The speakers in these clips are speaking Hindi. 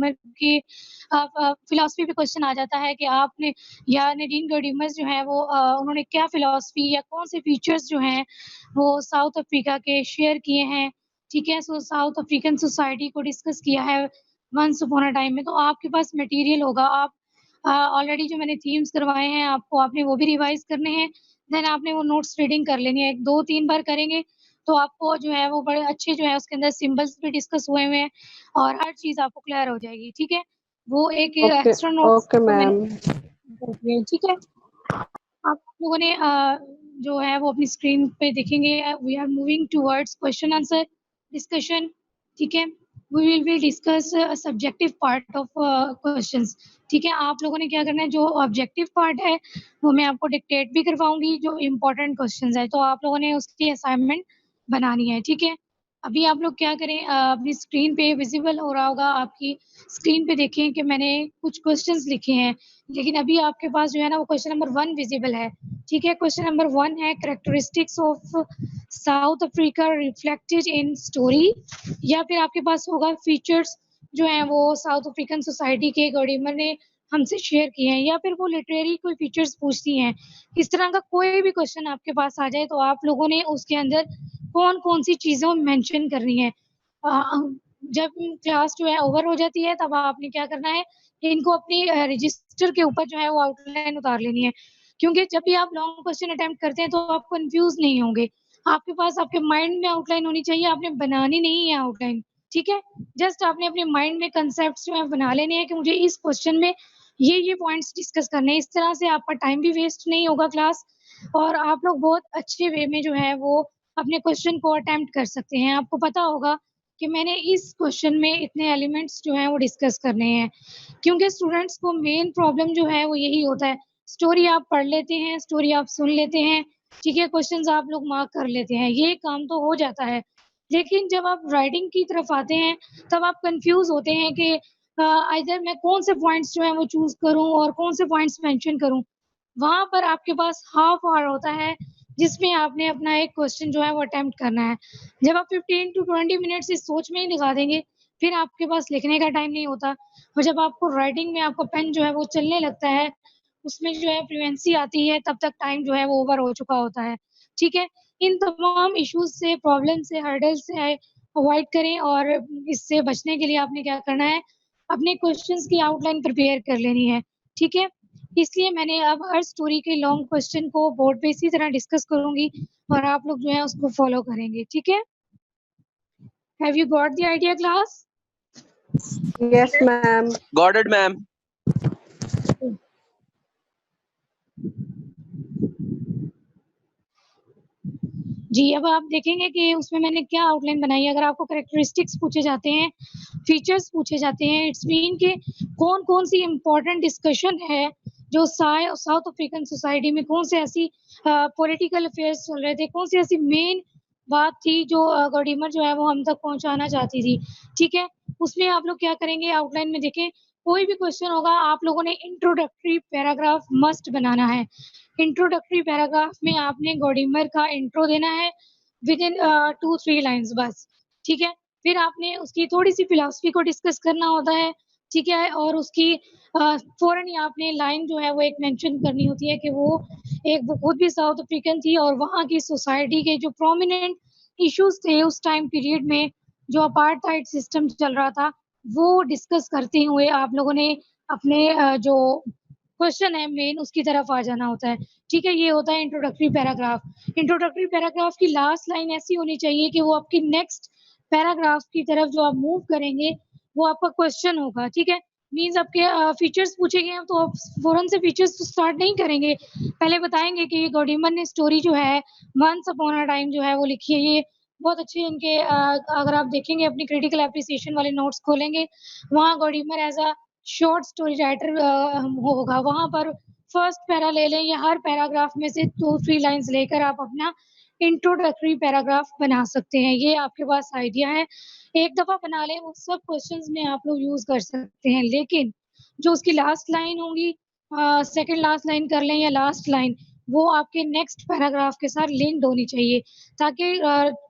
गॉर्डिमर की फिलॉसफी पे क्वेश्चन आ जाता है कि आपने या नैडीन गॉर्डिमर जो है वो उन्होंने क्या फिलॉसफी या कौन से फीचर्स जो हैं वो साउथ अफ्रीका के शेयर किए हैं, ठीक है। सो साउथ अफ्रीकन सोसाइटी को डिस्कस किया है वंस अपॉन अ टाइम में, तो आपके पास मटेरियल होगा। आप ऑलरेडी जो मैंने थीम्स करवाए हैं आपको, आपने वो भी रिवाइज़ करने हैं, देन आपने वो नोट्स रीडिंग कर लेनी है। 2-3 बार करेंगे तो आपको जो है वो बड़े अच्छे जो है उसके अंदर सिंबल्स भी डिस्कस हुए हुए हैं और हर चीज़ आपको क्लियर हो जाएगी, ठीक है। वो एक ओके एक्स्ट्रा नोट्स ओके तो मैम। मैंने ठीक है। आप लोगों ने जो है वो अपनी स्क्रीन पे देखेंगे, we are moving towards question answer discussion, ठीक है। We will be discuss subjective part of questions, ठीक है। आप लोगों ने क्या करना है, जो ऑब्जेक्टिव पार्ट है वो मैं आपको डिक्टेट भी करवाऊंगी, जो इम्पोर्टेंट क्वेश्चंस है तो आप लोगों ने उसकी असाइनमेंट बनानी है, ठीक है। अभी आप लोग क्या करें, अपनी स्क्रीन पे विजिबल हो रहा होगा, आपकी स्क्रीन पे देखें कि मैंने कुछ क्वेश्चंस लिखे हैं, लेकिन अभी आपके पास जो है ना वो क्वेश्चन नंबर 1 विजिबल है, ठीक है। क्वेश्चन नंबर 1 है characteristics of south Africa reflected in story, या फिर आपके पास होगा फीचर्स जो हैं वो साउथ अफ्रीकन सोसाइटी के गॉर्डिमर ने हमसे शेयर किए हैं, या फिर वो लिटरेरी कोई फीचर्स पूछती हैं। इस तरह का कोई भी क्वेश्चन आपके पास आ जाए तो आप लोगों ने उसके अंदर कौन-कौन सी चीज़ें मेंशन करनी है। जब क्लास जो है ओवर हो जाती है तब आपने क्या करना है, इनको अपनी रजिस्टर के ऊपर जो है वो आउटलाइन उतार लेनी है। क्योंकि जब भी आप लॉन्ग क्वेश्चन अटेम्प्ट करते हैं तो आप कन्फ्यूज़ नहीं होंगे। आपके पास आपके माइंड में आउटलाइन होनी चाहिए, आपने बनानी नहीं है आउटलाइन, ठीक है? जस्ट आपने अपने माइंड में कॉन्सेप्ट्स जो है बना लेने हैं कि मुझे इस क्वेश्चन में ये पॉइंट्स डिस्कस करने हैं। इस तरह से आपका टाइम भी वेस्ट नहीं होगा क्लास, और आप लोग बहुत अच्छे वे में जो है वो अपने क्वेश्चन को अटेम्प्ट कर सकते हैं। आपको पता होगा कि मैंने इस क्वेश्चन में इतने एलिमेंट्स जो हैं वो डिस्कस करने हैं। क्योंकि स्टूडेंट्स को मेन प्रॉब्लम जो है वो यही होता है, स्टोरी आप पढ़ लेते हैं, स्टोरी आप सुन लेते हैं, ठीक है, क्वेश्चंस आप लोग मार्क कर लेते हैं, ये काम तो हो जाता है। लेकिन जब आप राइटिंग की तरफ आते हैं, तब आप कन्फ्यूज़ होते हैं कि आइदर मैं कौन से पॉइंट्स जो हैं वो चूज़ करूँ और कौन से पॉइंट्स मेंशन करूँ। वहाँ पर आपके पास हाफ ऑवर होता है, जिसमें आपने अपना एक क्वेश्चन जो है वो अटेम्प्ट करना है। जब आप 15 टू 20 मिनट्स इस सोच में ही लगा देंगे, फिर आपके पास लिखने का टाइम नहीं होता, और जब आपको राइटिंग में आपका पेन जो है वो चलने लगता है, उसमें जो है फ्लुएंसी आती है, तब तक टाइम जो है वो ओवर हो चुका होता है, ठीक है? इन तमाम इश्यूज़ से, प्रॉब्लम से, हर्डल से अवॉइड करें, और इससे बचने के लिए आपने क्या करना है, अपने क्वेश्चंस की आउटलाइन प्रिपेयर कर लेनी है, ठीक है? इसलिए मैंने अब हर स्टोरी के लॉन्ग क्वेश्चन को बोर्ड पे इसी तरह डिस्कस करूँगी और आप लोग जो है उसको फ़ॉलो करेंगे, ठीक है? Have you got the idea class? Yes ma'am. Got it ma'am. जी, अब आप देखेंगे कि उसमें मैंने क्या आउटलाइन बनाई है। अगर आपको कैरेक्टरिस्टिक्स पूछे जाते हैं, फीचर्स पूछे जाते हैं, इट्स मीन कि कौन-कौन सी इम्पोर्टेंट डिस्कशन है, जो साउथ अफ्रीकन सोसाइटी में कौन से ऐसी पॉलिटिकल अफेयर्स चल रहे थे, कौन सी ऐसी मेन बात थी जो गॉर्डिमर जो है वो हम तक पहुँचाना चाहती थी, ठीक है? उसमें आप लोग क्या करेंगे, आउटलाइन में देखें, कोई भी क्वेश्चन होगा आप लोगों ने इंट्रोडक्टरी पैराग्राफ मस्ट बनाना है। इंट्रोडक्टरी पैराग्राफ में आपने गॉर्डिमर का इंट्रो देना है विदिन 2-3 लाइन्स बस, ठीक है? फिर आपने उसकी थोड़ी-सी फिलॉसफी को डिस्कस करना होता है, ठीक है? और उसकी फ़ौरन ही आपने लाइन जो है वो एक मेंशन करनी होती है कि वो खुद भी साउथ अफ्रीकन थी और वहाँ की सोसाइटी के जो प्रोमिनेंट इश्यूज़ थे उस टाइम पीरियड में, जो अपार्थाइड सिस्टम चल रहा था, वो डिस्कस करते हुए आप लोगों ने अपने जो क्वेश्चन है मेन उसकी तरफ आ जाना होता है, ठीक है? ये होता है इंट्रोडक्टरी पैराग्राफ। इंट्रोडक्टरी पैराग्राफ की लास्ट लाइन ऐसी होनी चाहिए कि वो आपकी नेक्स्ट पैराग्राफ की तरफ जो आप मूव करेंगे, वो आपका क्वेश्चन होगा, ठीक है? मीन्स आपके फीचर्स पूछे गए हैं तो आप फ़ौरन से फीचर्स तो स्टार्ट नहीं करेंगे। पहले बताएँगे कि गॉर्डिमर ने स्टोरी जो है वन्स अपॉन अ टाइम जो है वो लिखी है। ये बहुत अच्छे इनके अगर आप देखेंगे अपनी क्रिटिकल एप्रिसिएशन वाले नोट्स खोलेंगे, वहाँ Gordimer as a short story writer होगा। वहाँ पर फर्स्ट पैरा ले लें या हर पैराग्राफ में से 2-3 लाइन्स लेकर आप अपना इंट्रोडक्टरी पैराग्राफ बना सकते हैं। ये आपके पास आइडिया है। एक दफ़ा बना लें, वो सब क्वेश्चंस में आप लोग यूज़ कर सकते हैं। लेकिन जो उसकी लास्ट लाइन होंगी, सेकंड लास्ट लाइन कर लें या लास्ट लाइन, वो आपके नेक्स्ट पैराग्राफ के साथ लिंक्ड होनी चाहिए, ताकि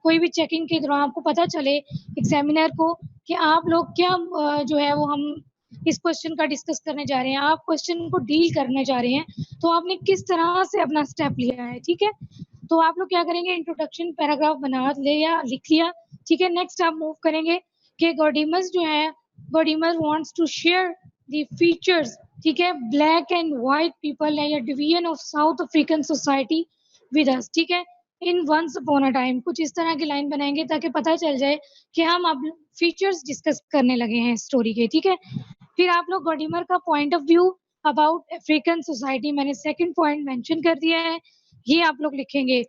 कोई भी चेकिंग के दौरान आपको पता चले एग्ज़ामिनर को कि आप लोग क्या जो है वो हम इस क्वेश्चन का डिस्कस करने जा रहे हैं, आप क्वेश्चन को डील करने जा रहे हैं, तो आपने किस तरह से अपना स्टेप लिया है, ठीक है? तो आप लोग क्या करेंगे, इंट्रोडक्शन पैराग्राफ बना ले या लिख लिया, ठीक है? नेक्स्ट आप मूव करेंगे कि गॉडीमस जो है, Gordimer wants to share the features, ठीक है, ब्लैक एंड व्हाइट पीपल या division of South African society with us, ठीक है? In once upon a time, कुछ इस तरह की लाइन बनाएंगे ताकि पता चल जाए कि हम अब फीचर्स डिस्कस करने लगे हैं स्टोरी के, ठीक है? फिर आप लोग गॉडीमर का point of view about African society, मैंने सेकंड पॉइंट मेंशन कर दिया है, ये आप लोग लिखेंगे।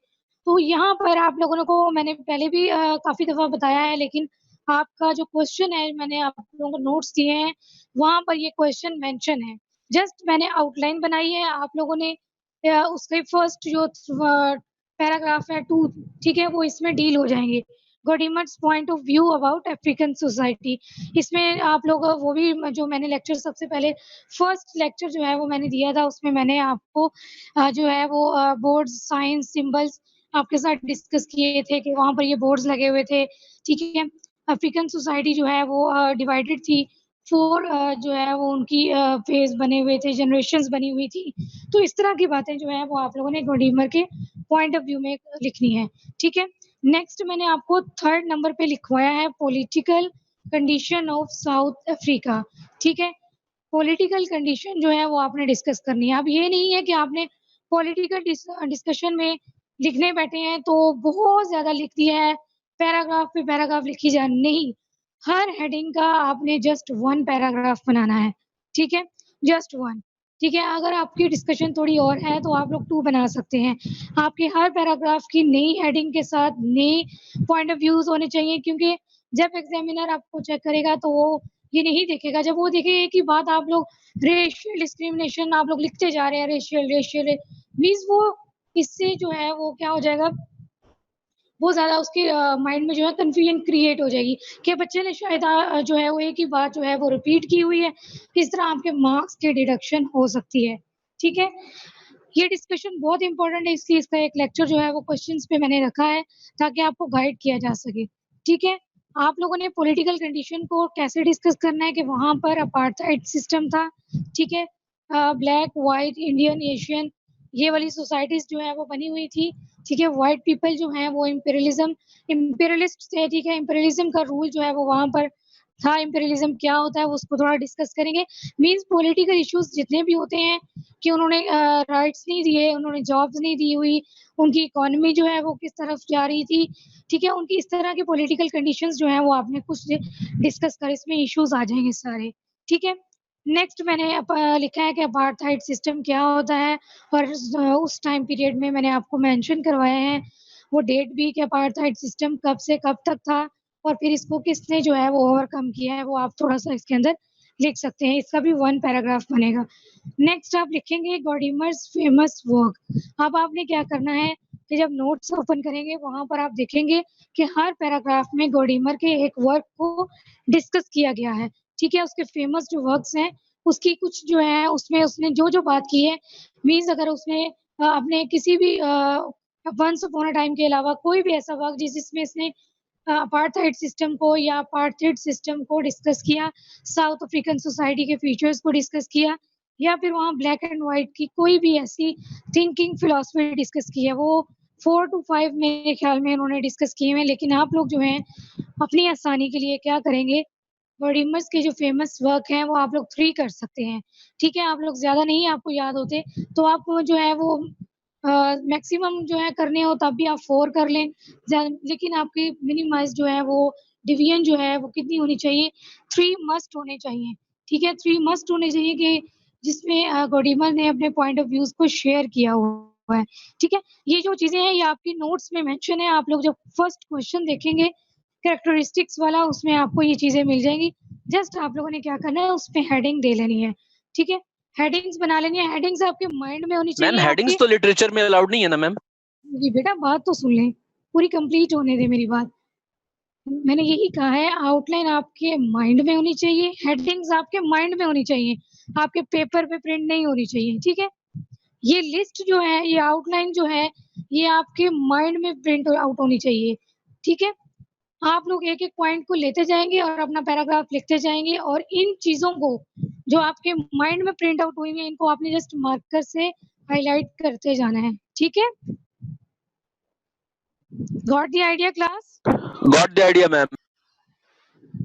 तो यहाँ पर आप लोगों को मैंने पहले भी काफ़ी दफ़ा बताया है, लेकिन आपका जो क्वेश्चन है, मैंने आप लोगों को नोट्स दिए हैं, वहाँ पर ये क्वेश्चन मेंशन है। जस्ट मैंने आउटलाइन बनाई है, आप लोगों ने उसके फर्स्ट जो पैराग्राफ है 2, ठीक है, वो इसमें डील हो जाएँगे। Gordimer's point of view about African society, इसमें आप लोग वो भी जो मैंने लेक्चर सबसे पहले फर्स्ट लेक्चर जो है वो मैंने दिया था, उसमें मैंने आपको जो है वो बोर्ड्स, साइंस, सिंबल्स आपके साथ डिस्कस किए थे कि वहाँ पर ये बोर्ड्स लगे हुए थे, ठीक है? अफ्रीकन सोसाइटी जो है वो डिवाइडेड थी, 4 जो है वो उनकी फेज़ बने हुए थे, जनरेशंस बनी हुई थी। तो इस तरह की बातें जो है वो आप लोगों ने गॉडीमर के पॉइंट ऑफ व्यू में लिखनी है, ठीक है? नेक्स्ट मैंने आपको 3rd नंबर पे लिखवाया है political condition of south Africa, ठीक है? पॉलिटिकल कंडीशन जो है वो आपने डिस्कस करनी है। अब ये नहीं है कि आपने पॉलिटिकल डिस्कशन में लिखने बैठे हैं तो बहुत ज़्यादा लिख दिया है, पैराग्राफ पे पैराग्राफ लिखी जा नहीं, हर हेडिंग का आपने जस्ट 1 पैराग्राफ बनाना है, ठीक है? जस्ट 1, ठीक है? अगर आपकी डिस्कशन थोड़ी और है तो आप लोग 2 बना सकते हैं। आपके हर पैराग्राफ की नई हेडिंग के साथ नए पॉइंट ऑफ व्यूज़ होने चाहिए, क्योंकि जब एग्ज़ामिनर आपको चेक करेगा तो वो ये नहीं देखेगा, जब वो देखे एक ही बात आप लोग रेशियल डिस्क्रिमिनेशन आप लोग लिखते जा रहे हैं, रेशियल रेशियल मीन्स वो इससे जो है वो क्या हो जाएगा, बहुत ज़्यादा उसके माइंड में जो है कन्फ्यूजन क्रिएट हो जाएगी कि बच्चे ने शायद जो है वो एक ही बात जो है वो रिपीट की हुई है, इस तरह आपके मार्क्स की डिडक्शन हो सकती है, ठीक है? ये डिस्कशन बहुत इम्पोर्टेंट है, इसलिए इसका एक लेक्चर जो है वो क्वेश्चंस पे मैंने रखा है ताकि आपको गाइड किया जा सके, ठीक है? आप लोगों ने पॉलिटिकल कंडीशन को कैसे डिस्कस करना है कि वहाँ पर अपार्थाइड सिस्टम था, ठीक है? ब्लैक, व्हाइट, इंडियन, एशियन ये वाली सोसाइटीज़ जो है वो बनी हुई थी, ठीक है? व्हाइट पीपल जो हैं वो इम्पेरियलिस्ट थे, ठीक है? इम्पेरियलिज़्म का रूल जो है वो वहाँ पर था, इम्पेरियलिज़्म क्या होता है वो उसको थोड़ा डिस्कस करेंगे। मीन्स पॉलिटिकल इश्यूज़ जितने भी होते हैं कि उन्होंने राइट्स नहीं दिए, उन्होंने जॉब्स नहीं दी हुई, उनकी इकोनॉमी जो है वो किस तरफ जा रही थी, ठीक है? उनकी इस तरह की पॉलिटिकल कंडीशंस जो हैं वो आपने कुछ डिस्कस कर इसमें इश्यूज़ आ जाएँगे सारे, ठीक है? नेक्स्ट मैंने लिखा है कि अपार्थाइड सिस्टम क्या होता है और उस टाइम पीरियड में मैंने आपको मेंशन करवाए हैं, वो डेट भी कि अपार्थाइड सिस्टम कब से कब तक था और फिर इसको किसने जो है वो ओवरकम किया है, वो आप थोड़ा-सा इसके अंदर लिख सकते हैं। इसका भी 1 पैराग्राफ बनेगा। नेक्स्ट आप लिखेंगे गॉडीमर्स फेमस वर्क। अब आपने क्या करना है कि जब नोट्स ओपन करेंगे वहाँ पर आप देखेंगे कि हर पैराग्राफ में गॉडीमर के एक वर्क को डिस्कस किया गया है, ठीक है? उसके फेमस जो वर्क्स हैं, उसकी कुछ जो है उसमें उसने जो-जो बात की है, मीन्स अगर उसने अपने किसी भी वन्स अपॉन अ टाइम के अलावा कोई भी ऐसा वर्क जिसमें इसने अपार्थाइड सिस्टम को या अपार्थाइड सिस्टम को डिस्कस किया, साउथ अफ्रीकन सोसाइटी के फीचर्स को डिस्कस किया या फिर वहाँ ब्लैक एंड व्हाइट की कोई भी ऐसी थिंकिंग फिलॉसफी डिस्कस की है, वो 4 टू 5 मेरे ख्याल में उन्होंने डिस्कस किए हुए हैं। लेकिन आप लोग जो हैं, अपनी आसानी के लिए क्या करेंगे, गॉडीमर्स के जो फेमस वर्क हैं, वो आप लोग 3 कर सकते हैं, ठीक है? आप लोग ज़्यादा नहीं आपको याद होते, तो आप जो है वो मैक्सिमम जो है करने हो तब भी आप 4 कर लें, लेकिन आपकी मिनिमाइज़ जो है वो डिवीज़न जो है वो कितनी होनी चाहिए, 3 मस्ट होने चाहिए, ठीक है? 3 मस्ट होने चाहिए कि जिसमें गॉडीमर ने अपने पॉइंट ऑफ व्यूज़ को शेयर किया हुआ है, ठीक है? ये जो चीज़ें हैं ये आपकी नोट्स में मेंशन है, आप लोग जब फर्स्ट क्वेश्चन देखेंगे कैरेक्टरिस्टिक्स वाला उसमें आपको ये चीज़ें मिल जाएँगी। जस्ट आप लोगों ने क्या करना है उस पे हेडिंग दे लेनी है, ठीक है? हेडिंग्स बना लेनी है, हेडिंग्स आपके माइंड में होनी मैम चाहिए आपके। हेडिंग्स तो लिटरेचर में अलाउड नहीं है ना मैम? जी बेटा बात तो सुन लें, पूरी कंप्लीट होने दें मेरी बात। मैंने यही कहा है आउटलाइन आपके माइंड में होनी चाहिए, हेडिंग्स आपके माइंड में होनी चाहिए, आपके पेपर पे प्रिंट नहीं होनी चाहिए, ठीक है? ये लिस्ट जो है, ये आउटलाइन जो है, ये आपके माइंड में प्रिंट आउट होनी चाहिए, ठीक है? आप लोग एक-एक पॉइंट को लेते जाएँगे और अपना पैराग्राफ लिखते जाएँगे और इन चीज़ों को जो आपके माइंड में प्रिंट आउट हुई हैं, इनको आपने जस्ट मार्कर से हाइलाइट करते जाना है, ठीक है? Got the idea class? Got the idea, ma'am.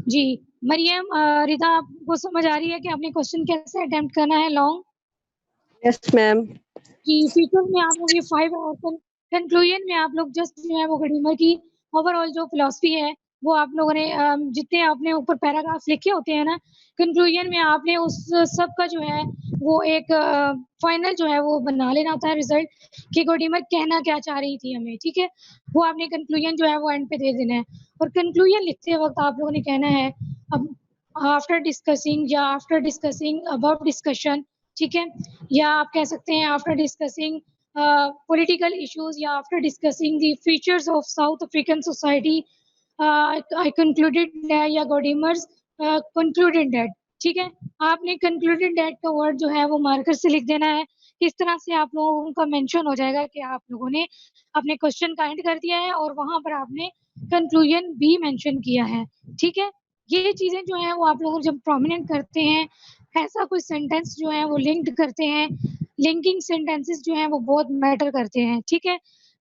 जी, मरियम रिदा आपको समझ आ रही है कि आपने क्वेश्चन कैसे अटेम्प्ट करना है लॉन्ग? Yes, ma'am. कि फीचर्स में आप लोग ये 5 और कंक्लूजन में आप लोग जस्ट जो है वो गडीमर की ओवरऑल जो फिलॉसफी है वो आप लोगों ने जितने आपने ऊपर पैराग्राफ लिखे होते हैं ना, कंक्लूजन में आपने उस सब का जो है वो एक फाइनल जो है वो बना लेना होता है रिजल्ट कि गडीमर कहना क्या चाह रही थी हमें, ठीक है? वो आपने कंक्लूजन जो है वो एंड पे दे देना है और कंक्लूजन लिखते वक़्त आप लोगों ने कहना है अब आफ्टर डिस्कसिंग या आफ्टर डिस्कसिंग अबव डिस्कशन, ठीक है? या आप कह सकते हैं आफ्टर डिस्कसिंग पॉलिटिकल इश्यूज या after discussing the features of South African society I concluded या गॉडिमर्स कंक्लूडेड दैट, ठीक है? आपने कंक्लूडेड दैट का वर्ड जो है वो मार्कर से लिख देना है। इस तरह से आप लोगों का मेंशन हो जाएगा कि आप लोगों ने अपने क्वेश्चन का एंड कर दिया है और वहां पर आपने कंक्लूजन भी मेंशन किया है, ठीक है? ये चीजें जो है वो आप लोग जब प्रोमिनेंट करते हैं, ऐसा कोई सेंटेंस जो है वो लिंक्ड करते हैं, लिंकिंग सेंटेंसेस जो हैं वो बहुत मैटर करते हैं, ठीक है?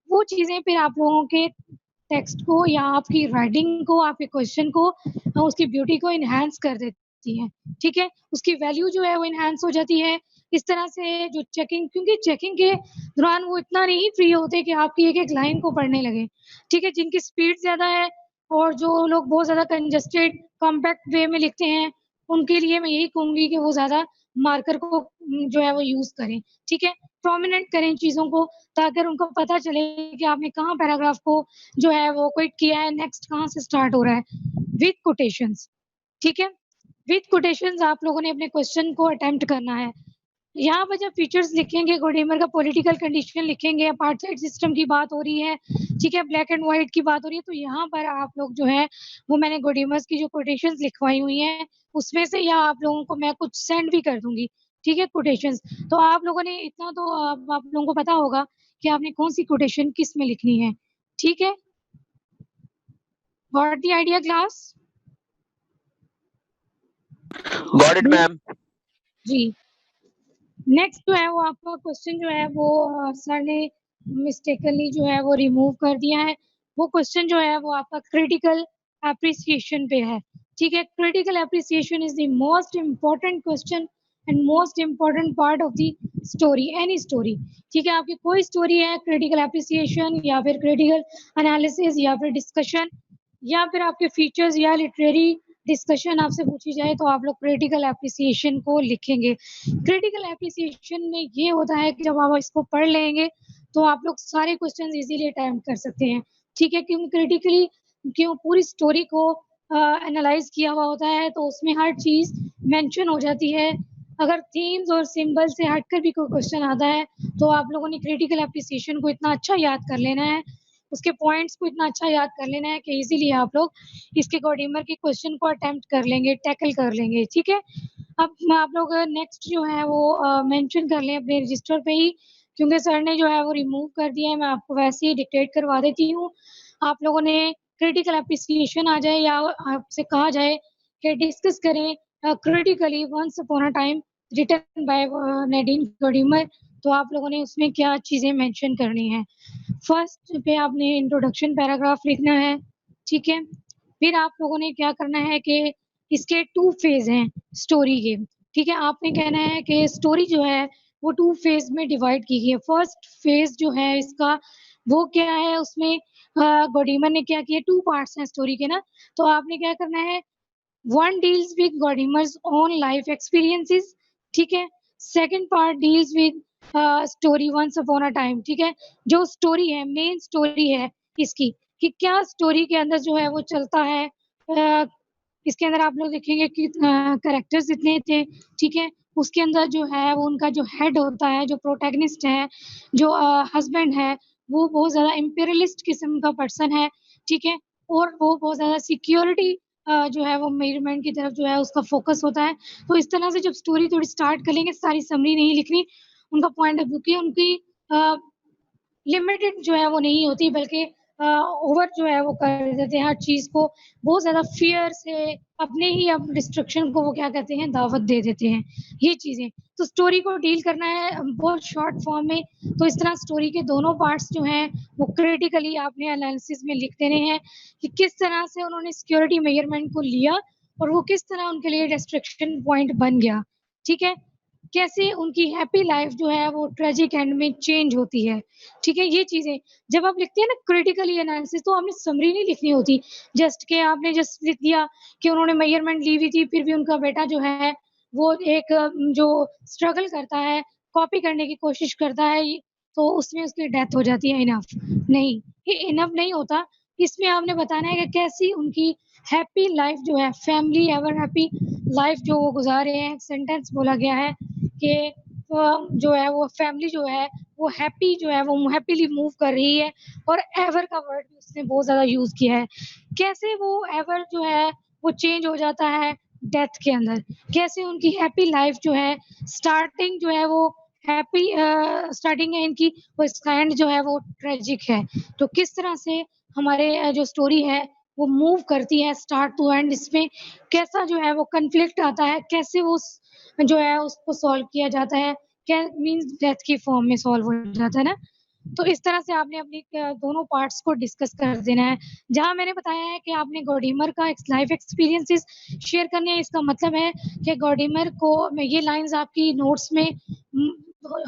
वो चीज़ें फिर आप लोगों के टेक्स्ट को या आपकी राइटिंग को, आपके क्वेश्चन को उसकी ब्यूटी को एनहांस कर देती हैं, ठीक है? उसकी वैल्यू जो है वो एनहांस हो जाती है। इस तरह से जो चेकिंग क्योंकि चेकिंग के दौरान वो इतना नहीं फ्री होते कि आपकी एक-एक लाइन को पढ़ने लगें, ठीक है? जिनकी स्पीड ज़्यादा है और जो लोग बहुत ज़्यादा कंजस्टेड कॉम्पैक्ट वे में लिखते हैं, उनके लिए मैं यही कहूँगी कि वो ज़्यादा मार्कर को जो है वो यूज़ करें, ठीक है? प्रोमिनेंट करें चीज़ों को ताकि उनको पता चले कि आपने कहाँ पैराग्राफ को जो है वो क्विट किया है, नेक्स्ट कहाँ से स्टार्ट हो रहा है, विथ कोटेशंस, ठीक है? विथ कोटेशंस आप लोगों ने अपने क्वेश्चन को अटेम्प्ट करना है। यहाँ पर जब फीचर्स लिखेंगे, गॉडिमर का पॉलिटिकल कंडीशन लिखेंगे, अपार्थाइड सिस्टम की बात हो रही है, ठीक है? ब्लैक एंड व्हाइट की बात हो रही है, तो यहाँ पर आप लोग जो है वो मैंने गॉडिमर्स की जो कोटेशंस लिखवाई हुई हैं, उसमें से या आप लोगों को मैं कुछ सेंड भी कर दूँगी, ठीक है? कोटेशंस। तो आप लोगों ने इतना तो आप लोगों को पता होगा कि आपने कौन-सी कोटेशन किस में लिखनी है, ठीक है? Got the idea class? Got it, ma'am. जी। नेक्स्ट जो है वो आपका क्वेश्चन जो है वो सर ने मिस्टेकनली जो है वो रिमूव कर दिया है। वो क्वेश्चन जो है वो आपका क्रिटिकल एप्रिसिएशन पे है, ठीक है? Critical appreciation is the most important question and most important part of the story, any story, ठीक है? आपकी कोई स्टोरी है, क्रिटिकल एप्रिसिएशन या फिर क्रिटिकल एनालिसिस या फिर डिस्कशन या फिर आपके फीचर्स या लिटरेरी डिस्कशन आपसे पूछी जाए तो आप लोग क्रिटिकल एप्रिसिएशन को लिखेंगे। क्रिटिकल एप्रिसिएशन में ये होता है कि जब आप इसको पढ़ लेंगे तो आप लोग सारे क्वेश्चन इजीली अटेम्प्ट कर सकते हैं, ठीक है? क्योंकि क्रिटिकली क्यों पूरी स्टोरी को एनालाइज किया हुआ होता है तो उसमें हर चीज़ मेंशन हो जाती है। अगर थीम्स और सिंबल से हटकर भी कोई क्वेश्चन आता है तो आप लोगों ने क्रिटिकल एप्रिसिएशन को इतना अच्छा याद कर लेना है, उसके पॉइंट्स को इतना अच्छा याद कर लेना है कि इजीली आप लोग इसके गॉडिमर के क्वेश्चन को अटेम्प्ट कर लेंगे, टैकल कर लेंगे, ठीक है? अब आप लोग नेक्स्ट जो है वो मेंशन कर लें अपने रजिस्टर पे ही क्योंकि सर ने जो है वो रिमूव कर दिया है, मैं आपको वैसे ही डिक्टेट करवा देती हूँ। आप लोगों ने क्रिटिकल एप्रिसिएशन आ जाए या आपसे कहा जाए कि डिस्कस करें critically once upon a time written by Nadine Gordimer, तो आप लोगों ने उसमें क्या चीज़ें मेंशन करनी हैं। फर्स्ट पे आपने इंट्रोडक्शन पैराग्राफ लिखना है, ठीक है? फिर आप लोगों ने क्या करना है कि इसके 2 फेज़ हैं स्टोरी के, ठीक है? आपने कहना है कि स्टोरी जो है वो 2 फेज़ में डिवाइड की गई है। फर्स्ट फेज़ जो है इसका वो क्या है उसमें गॉडिमर ने क्या किया 2 पार्ट्स हैं स्टोरी के ना, तो आपने क्या करना है one deals with Godimer's own life experiences, ठीक है? Second part deals with story once upon a time, ठीक है? जो स्टोरी है, मेन स्टोरी है इसकी कि क्या स्टोरी के अंदर जो है वो चलता है। इसके अंदर आप लोग देखेंगे कि कैरेक्टर्स इतने थे, ठीक है? उसके अंदर जो है वो उनका जो हेड होता है, जो प्रोटैगनिस्ट है, जो हस्बैंड है, वो बहुत ज़्यादा इम्पीरियलिस्ट किस्म का पर्सन है, ठीक है? और वो बहुत ज़्यादा सिक्योरिटी जो है वो मेजरमेंट की तरफ जो है उसका फ़ोकस होता है। तो इस तरह से जब स्टोरी थोड़ी स्टार्ट करेंगे, सारी समरी नहीं लिखनी, उनका पॉइंट ऑफ व्यू की उनकी लिमिटेड जो है वो नहीं होती बल्कि ओवर जो है वो कर देते हैं हर चीज़ को, बहुत ज़्यादा फ़ियर से अपने ही अब डिस्ट्रक्शन को वो क्या कहते हैं दावत दे देते हैं, ये चीज़ें। तो स्टोरी को डील करना है बहुत शॉर्ट फॉर्म में, तो इस तरह स्टोरी के दोनों पार्ट्स जो हैं वो क्रिटिकली आपने एनालिसिस में लिख देने हैं कि किस तरह से उन्होंने सिक्योरिटी मेजरमेंट को लिया और वो किस तरह उनके लिए डिस्ट्रैक्शन पॉइंट बन गया, ठीक है? कैसे उनकी हैप्पी लाइफ जो है वो ट्रेजिक एंड में चेंज होती है, ठीक है? ये चीज़ें जब आप लिखते हैं ना क्रिटिकली एनालिसिस तो आपने समरी नहीं लिखनी होती, जस्ट कि आपने जस्ट लिख दिया कि उन्होंने मेजरमेंट ली हुई थी, फिर भी उनका बेटा जो है वो एक जो स्ट्रगल करता है, कॉपी करने की कोशिश करता है, तो उसमें उसकी डेथ हो जाती है, इनफ। नहीं, ये इनफ नहीं होता, इसमें आपने बताना है कि कैसी उनकी हैप्पी लाइफ जो है, फैमिली एवर हैप्पी लाइफ जो वो गुज़ारे हैं। सेंटेंस बोला गया है कि जो है वो फैमिली जो है वो हैप्पी जो है वो हैप्पीली मूव कर रही है और एवर का वर्ड भी उसने बहुत ज़्यादा यूज़ किया है। कैसे वो एवर जो है वो चेंज हो जाता है डेथ के अंदर, कैसे उनकी हैप्पी लाइफ जो है स्टार्टिंग जो है वो हैप्पी स्टार्टिंग है इनकी, वो इसका एंड जो है वो ट्रेजिक है। तो किस तरह से हमारे जो स्टोरी है वो मूव करती है स्टार्ट टू एंड, इसमें कैसा जो है वो कॉन्फ्लिक्ट आता है, कैसे वो जो है उसको सॉल्व किया जाता है, क्या मीन्स डेथ की फॉर्म में सॉल्व हो जाता है ना। तो इस तरह से आपने अपनी दोनों पार्ट्स को डिस्कस कर देना है। जहाँ मैंने बताया है कि आपने गॉडीमर का एक लाइफ एक्सपीरियंसेस शेयर करने हैं, इसका मतलब है कि गॉडीमर को ये लाइन्स आपकी नोट्स में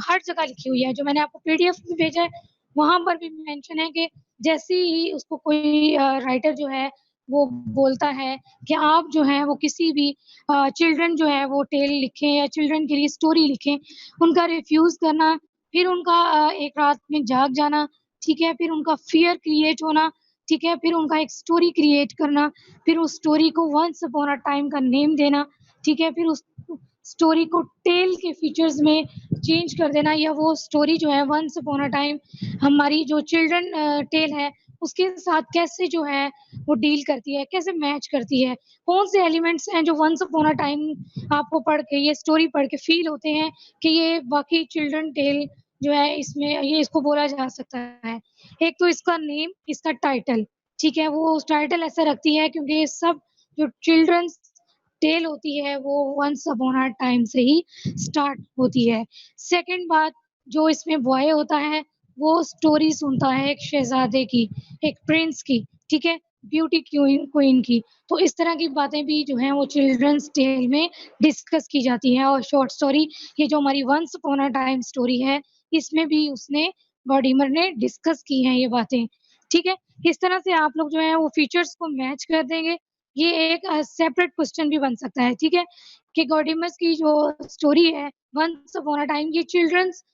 हर जगह लिखी हुई है, जो मैंने आपको पीडीएफ में भेजा है, वहाँ पर भी मेंशन है कि जैसे ही उसको कोई राइटर जो है वो बोलता है कि आप जो है वो किसी भी चिल्ड्रन जो है वो टेल लिखें या चिल्ड्रन के लिए स्टोरी लिखें, उनका रिफ्यूज़ करना, फिर उनका एक रात में जाग जाना, ठीक है? फिर उनका फ़ियर क्रिएट होना, ठीक है? फिर उनका एक स्टोरी क्रिएट करना, फिर उस स्टोरी को वन्स अपॉन अ टाइम का नेम देना, ठीक है? फिर उस स्टोरी को टेल के फीचर्स में चेंज कर देना, या वो स्टोरी जो है वन्स अपॉन अ टाइम हमारी जो चिल्ड्रन टेल है, उसके साथ कैसे जो है वो डील करती है, कैसे मैच करती है, कौन से एलिमेंट्स हैं जो वन्स अपॉन अ टाइम आपको पढ़ के, ये स्टोरी पढ़ के फ़ील होते हैं कि ये वाक़ई चिल्ड्रन टेल जो है इसमें ये इसको बोला जा सकता है। एक तो इसका नेम, इसका टाइटल, ठीक है? वो टाइटल ऐसा रखती है क्योंकि ये सब जो चिल्ड्रन्स टेल होती है वो वन्स अपॉन अ टाइम से ही स्टार्ट होती है। सेकंड बात, जो इसमें बॉय होता है वो स्टोरी सुनता है एक शहज़ादे की, एक प्रिंस की, ठीक है? ब्यूटी क्वीन क्वीन की। तो इस तरह की बातें भी जो हैं वो चिल्ड्रन्स टेल में डिस्कस की जाती हैं, और शॉर्ट स्टोरी ये जो हमारी ones upon a time story है, इसमें भी उसने गॉडीमर ने डिस्कस की हैं ये बातें, ठीक है? इस तरह से आप लोग जो है वो फीचर्स को मैच कर देंगे। ये एक सेपरेट क्वेश्चन भी बन सकता है, ठीक है? कि गॉडीमर्स की जो स्टोरी है वन्स अपॉन अ टाइम, ये चिल्ड्रन्स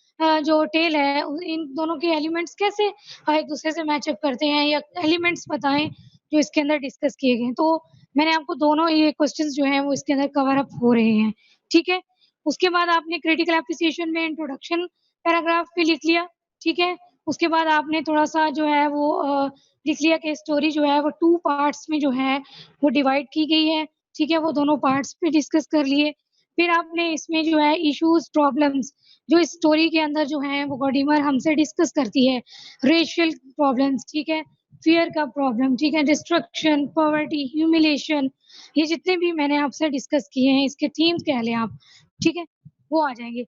जो टेल है इन दोनों के एलिमेंट्स कैसे एक-दूसरे से मैच अप करते हैं, या एलिमेंट्स बताएँ जो इसके अंदर डिस्कस किए गए हैं। तो मैंने आपको दोनों ये क्वेश्चंस जो हैं वो इसके अंदर कवर अप हो रहे हैं, ठीक है? उसके बाद आपने क्रिटिकल एप्रिसिएशन में इंट्रोडक्शन पैराग्राफ भी लिख लिया, ठीक है? उसके बाद आपने थोड़ा-सा जो है वो लिख लिया कि स्टोरी जो है वो 2 पार्ट्स में जो है वो डिवाइड की गई है, ठीक है? वो दोनों पार्ट्स पे डिस्कस कर लिए। फिर आपने इसमें जो है इश्यूज़, प्रॉब्लम्स जो इस स्टोरी के अंदर जो हैं वो गॉडीमर हमसे डिस्कस करती है। रेशियल प्रॉब्लम्स, ठीक है? फ़ियर का प्रॉब्लम, ठीक है? डिस्ट्रक्शन, पॉवर्टी, ह्यूमिलिएशन, ये जितने भी मैंने आपसे डिस्कस किए हैं, इसके थीम्स कह लें आप, ठीक है? वो आ जाएँगे।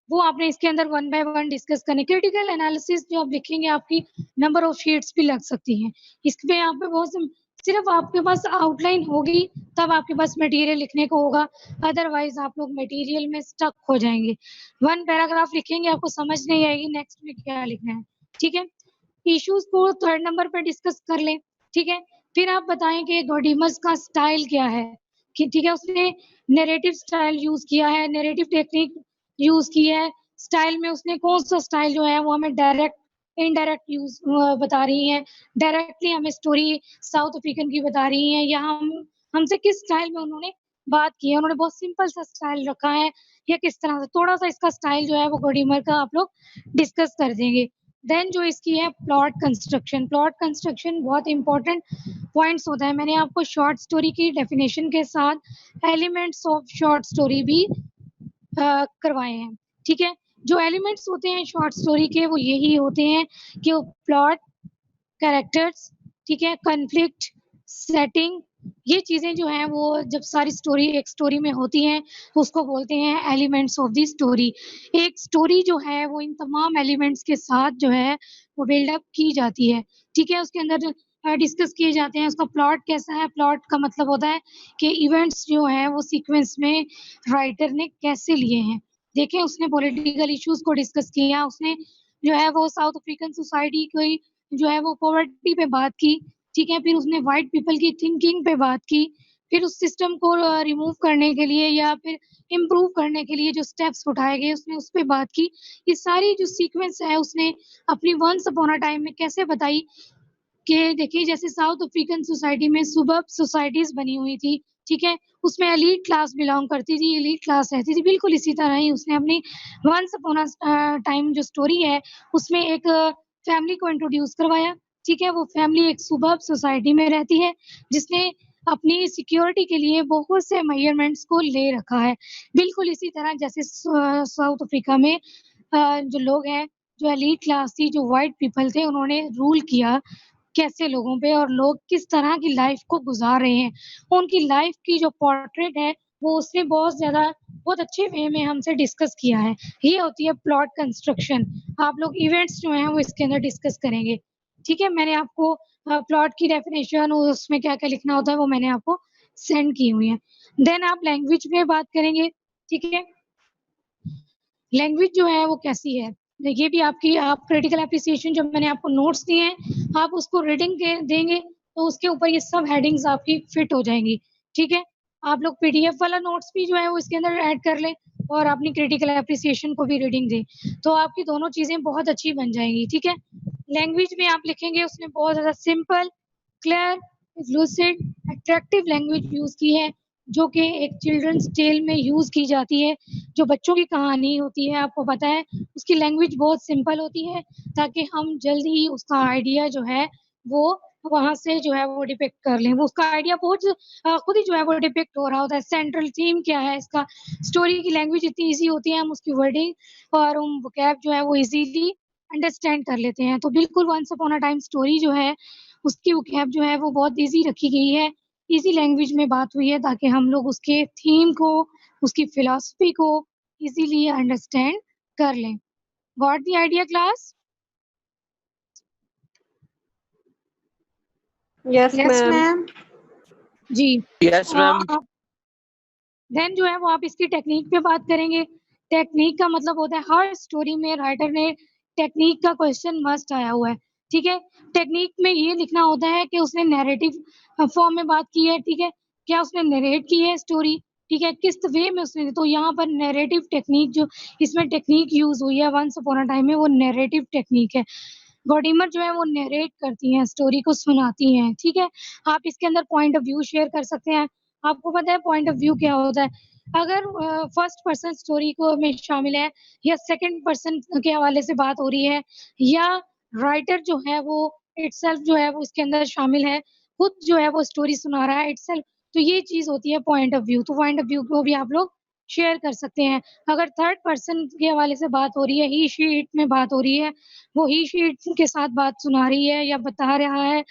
वो आपने इसके अंदर वन बाय वन डिस्कस करने। क्रिटिकल एनालिसिस जो आप लिखेंगे, आपकी नंबर ऑफ शीट्स भी लग सकती हैं। इसमें यहाँ पे बहुत सिर्फ़ आपके पास आउटलाइन होगी, तब आपके पास मटेरियल लिखने को होगा, अदरवाइज़ आप लोग मटेरियल में स्टक हो जाएँगे। 1 पैराग्राफ लिखेंगे, आपको समझ नहीं आएगी नेक्स्ट में क्या लिखना है, ठीक है? इश्यूज़ को 3rd नंबर पे डिस्कस कर लें, ठीक है? फिर आप बताएँ कि गॉडीमर्स का स्टाइल क्या है? कि ठीक है, उसने नैरेटिव स्टाइल यूज़ किया है, नैरेटिव टेक्निक यूज़ की है, स्टाइल में उसने कौन-सा स्टाइल जो है वो हमें डायरेक्ट, इनडायरेक्ट यूज़ बता रही हैं, डायरेक्टली हमें स्टोरी साउथ अफ्रीकन की बता रही हैं, या हमसे किस स्टाइल में उन्होंने बात की है, उन्होंने बहुत सिंपल सा स्टाइल रखा है या किस तरह से, थोड़ा-सा इसका स्टाइल जो है वो गॉडीमर का आप लोग डिस्कस कर देंगे। देन जो इसकी है प्लॉट कंस्ट्रक्शन बहुत इम्पोर्टेंट पॉइंट्स होता है। मैंने आपको शॉर्ट स्टोरी की डेफिनिशन के साथ एलिमेंट्स ऑफ शॉर्ट स्टोरी भी करवाए हैं, ठीक है? जो एलिमेंट्स होते हैं शॉर्ट स्टोरी के वो यही होते हैं कि वो प्लॉट, कैरेक्टर्स, ठीक है, कॉन्फ्लिक्ट, सेटिंग, ये चीज़ें जो हैं वो जब सारी स्टोरी एक स्टोरी में होती हैं, तो उसको बोलते हैं एलिमेंट्स ऑफ द स्टोरी। एक स्टोरी जो है वो इन तमाम एलिमेंट्स के साथ जो है वो बिल्ड अप की जाती है, ठीक है? उसके अंदर डिस्कस किए जाते हैं, उसका प्लॉट कैसा है, प्लॉट का मतलब होता है कि इवेंट्स जो हैं वो सीक्वेंस में राइटर ने कैसे लिए हैं। देखें उसने पॉलिटिकल इश्यूज़ को डिस्कस किया, उसने जो है वो साउथ अफ्रीकन सोसाइटी की जो है वो पॉवर्टी पे बात की, ठीक है? फिर उसने व्हाइट पीपल की थिंकिंग पे बात की, फिर उस सिस्टम को रिमूव करने के लिए या फिर इम्प्रूव करने के लिए जो स्टेप्स उठाए गए उसने उस पे बात की। ये सारी जो सीक्वेंस है उसने अपनी वन्स अपॉन अ टाइम में कैसे बताई कि देखिए जैसे साउथ अफ्रीकन सोसाइटी में सुबर्ब सोसाइटीज़ बनी हुई थी, ठीक है? उसमें एलीट क्लास बिलॉन्ग करती थी, एलीट क्लास रहती थी। बिल्कुल इसी तरह ही उसने अपनी वन्स अपॉन अ टाइम जो स्टोरी है, उसमें एक फैमिली को इंट्रोड्यूस करवाया, ठीक है? वो फैमिली एक सुबर्ब सोसाइटी में रहती है, जिसने अपनी सिक्योरिटी के लिए बहुत से मेजरमेंट्स को ले रखा है। बिल्कुल इसी तरह जैसे साउथ अफ्रीका में जो लोग हैं, जो एलीट क्लास थी, जो व्हाइट पीपल थे, उन्होंने रूल किया कैसे लोगों पे और लोग किस तरह की लाइफ़ को गुज़ार रहे हैं। उनकी लाइफ़ की जो पोर्ट्रेट है, वो उसने बहुत अच्छे वे में हमसे डिस्कस किया है। ये होती है प्लॉट कंस्ट्रक्शन। आप लोग इवेंट्स जो हैं, वो इसके अंदर डिस्कस करेंगे। ठीक है? मैंने आपको प्लॉट की डेफ़िनेशन और उसमें क्या-क्या लिखना होता है, वो मैंने आपको सेंड की हुई है। देन आप लैंग्वेज में बात करेंगे, ठीक है? लैंग्वेज जो है वो कैसी है? ये भी आपकी आप क्रिटिकल एप्रिसिएशन जो मैंने आपको नोट्स दिए हैं, आप उसको रीडिंग के देंगे, तो उसके ऊपर ये सब हेडिंग्स आपकी फिट हो जाएँगी, ठीक है? आप लोग पीडीएफ वाला नोट्स भी जो है वो इसके अंदर ऐड कर लें और अपनी क्रिटिकल एप्रिसिएशन को भी रीडिंग दें, तो आपकी दोनों चीज़ें बहुत अच्छी बन जाएँगी, ठीक है? लैंग्वेज में आप लिखेंगे उसमें बहुत ज़्यादा simple, clear, lucid, attractive language use की है, जो कि एक चिल्ड्रन्स टेल में यूज़ की जाती है। जो बच्चों की कहानी होती है आपको पता है उसकी लैंग्वेज बहुत सिंपल होती है ताकि हम जल्द ही उसका आइडिया जो है वो वहाँ से जो है वो डिपिक्ट कर लें। वो उसका आइडिया बहुत खुद ही जो है वो डिपिक्ट हो रहा होता है। सेंट्रल थीम क्या है इसका? स्टोरी की लैंग्वेज इतनी ईज़ी होती है हम उसकी वर्डिंग और वोकैब जो है वो ईज़िली अंडरस्टैंड कर लेते हैं। तो बिल्कुल ones upon a time story जो है उसकी वोकैब जो है वो बहुत ईज़ी रखी गई है। ईज़ी लैंग्वेज में बात हुई है ताकि हम लोग उसके थीम को, उसकी फिलॉसफी को इज़िली अंडरस्टैंड कर लें। Got the idea class? Yes, Yes, ma'am. ma'am. जी। Yes, ma'am. आप देन जो है वो आप इसकी टेक्नीक पे बात करेंगे। टेक्नीक का मतलब होता है हर स्टोरी में राइटर ने टेक्नीक का क्वेश्चन मस्ट आया हुआ है, ठीक है? टेक्नीक में ये लिखना होता है कि उसने नैरेटिव फॉर्म में बात की है, ठीक है? क्या उसने नैरेट की है स्टोरी, ठीक है? किस वे में उसने तो यहाँ पर नैरेटिव टेक्नीक जो इसमें टेक्नीक यूज़ हुई है वन्स अपॉन अ टाइम में वो नैरेटिव टेक्नीक है। गॉडीमर जो है वो नैरेट करती हैं, स्टोरी को सुनाती हैं, ठीक है? आप इसके अंदर पॉइंट ऑफ व्यू शेयर कर सकते हैं। आपको पता है पॉइंट ऑफ व्यू क्या होता है? अगर फर्स्ट पर्सन स्टोरी को में शामिल है या सेकंड पर्सन के हवाले से बात हो रही है या राइटर जो है वो इटसेल्फ जो है वो उसके अंदर शामिल है, खुद जो है वो स्टोरी सुना रहा है इटसेल्फ, तो ये चीज़ होती है पॉइंट ऑफ व्यू। तो पॉइंट ऑफ व्यू को भी आप लोग शेयर कर सकते हैं। अगर थर्ड पर्सन के हवाले से बात हो रही है, ही, शी, इट में बात हो रही है, वो ही, शी, इट के साथ बात सुना रही है या बता रहा है,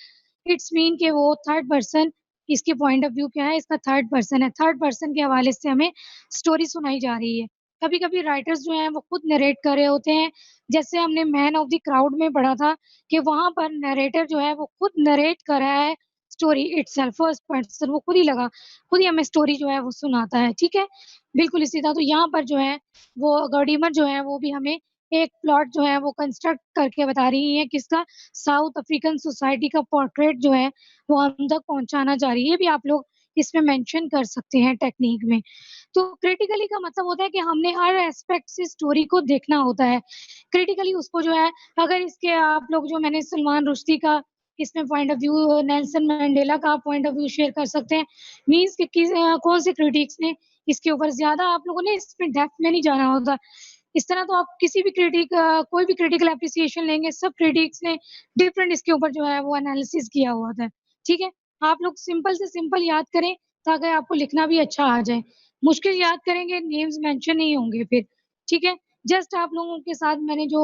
इट्स मीन कि वो थर्ड पर्सन इसके पॉइंट ऑफ व्यू क्या है, इसका थर्ड पर्सन है। थर्ड पर्सन के हवाले से हमें स्टोरी सुनाई जा रही है। कभी-कभी राइटर्स जो हैं वो खुद नैरेट कर रहे होते हैं। जैसे हमने मैन ऑफ द क्राउड में पढ़ा था कि वहाँ पर नैरेटर जो है वो खुद नैरेट कर रहा है स्टोरी इटसेल्फ फर्स्ट पर्सन वो खुद ही हमें स्टोरी जो है वो सुनाता है, ठीक है? बिल्कुल इसी तरह तो यहाँ पर जो है वो गॉडीमर जो है वो भी हमें एक प्लॉट जो है वो कंस्ट्रक्ट करके बता रही हैं किसका साउथ अफ्रीकन सोसाइटी का पोर्ट्रेट जो है वो हम तक पहुँचाना चाह रही है। ये भी आप लोग इसमें मेंशन कर सकते हैं टेक्नीक में। तो क्रिटिकली का मतलब होता है कि हमने हर एस्पेक्ट से स्टोरी को देखना होता है। क्रिटिकली उसको जो है अगर इसके आप लोग जो मैंने सलमान रुश्दी का इसमें point of view Nelson Mandela का पॉइंट ऑफ व्यू शेयर कर सकते हैं। मीन्स कि कौन से क्रिटिक्स ने इसके ऊपर ज़्यादा आप लोगों ने इसमें डेप्थ में नहीं जाना होता। इस तरह तो आप किसी भी कोई भी क्रिटिकल एप्रिसिएशन लेंगे, सब क्रिटिक्स ने डिफरेंट इसके ऊपर जो है वो एनालिसिस किया हुआ होता है, ठीक है? आप लोग सिंपल से सिंपल याद करें ताकि आपको लिखना भी अच्छा आ जाए। मुश्किल याद करेंगे नेम्स मेंशन नहीं होंगे फिर, ठीक है? जस्ट आप लोगों के साथ मैंने जो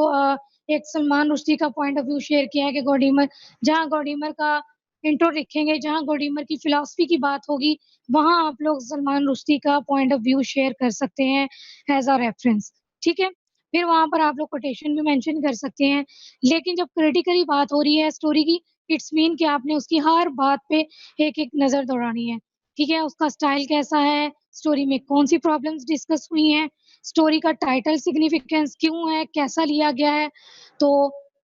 एक सलमान रुश्दी का पॉइंट ऑफ व्यू शेयर किया है कि गॉडीमर, जहाँ गॉडीमर का इंट्रो लिखेंगे, जहाँ गॉडीमर की फिलॉसफी की बात होगी, वहाँ आप लोग सलमान रुश्दी का पॉइंट ऑफ व्यू शेयर कर सकते हैं एज़ अ रेफरेंस, ठीक है? फिर वहाँ पर आप लोग कोटेशन भी मेंशन कर सकते हैं। लेकिन जब क्रिटिकली बात हो रही है स्टोरी की, इट्स मीन कि आपने उसकी हर बात पे एक-एक नज़र दौड़ानी है, ठीक है? उसका स्टाइल कैसा है, स्टोरी में कौन-सी प्रॉब्लम्स डिस्कस हुई हैं, स्टोरी का टाइटल सिग्निफिकेंस क्यों है, कैसा लिया गया है, तो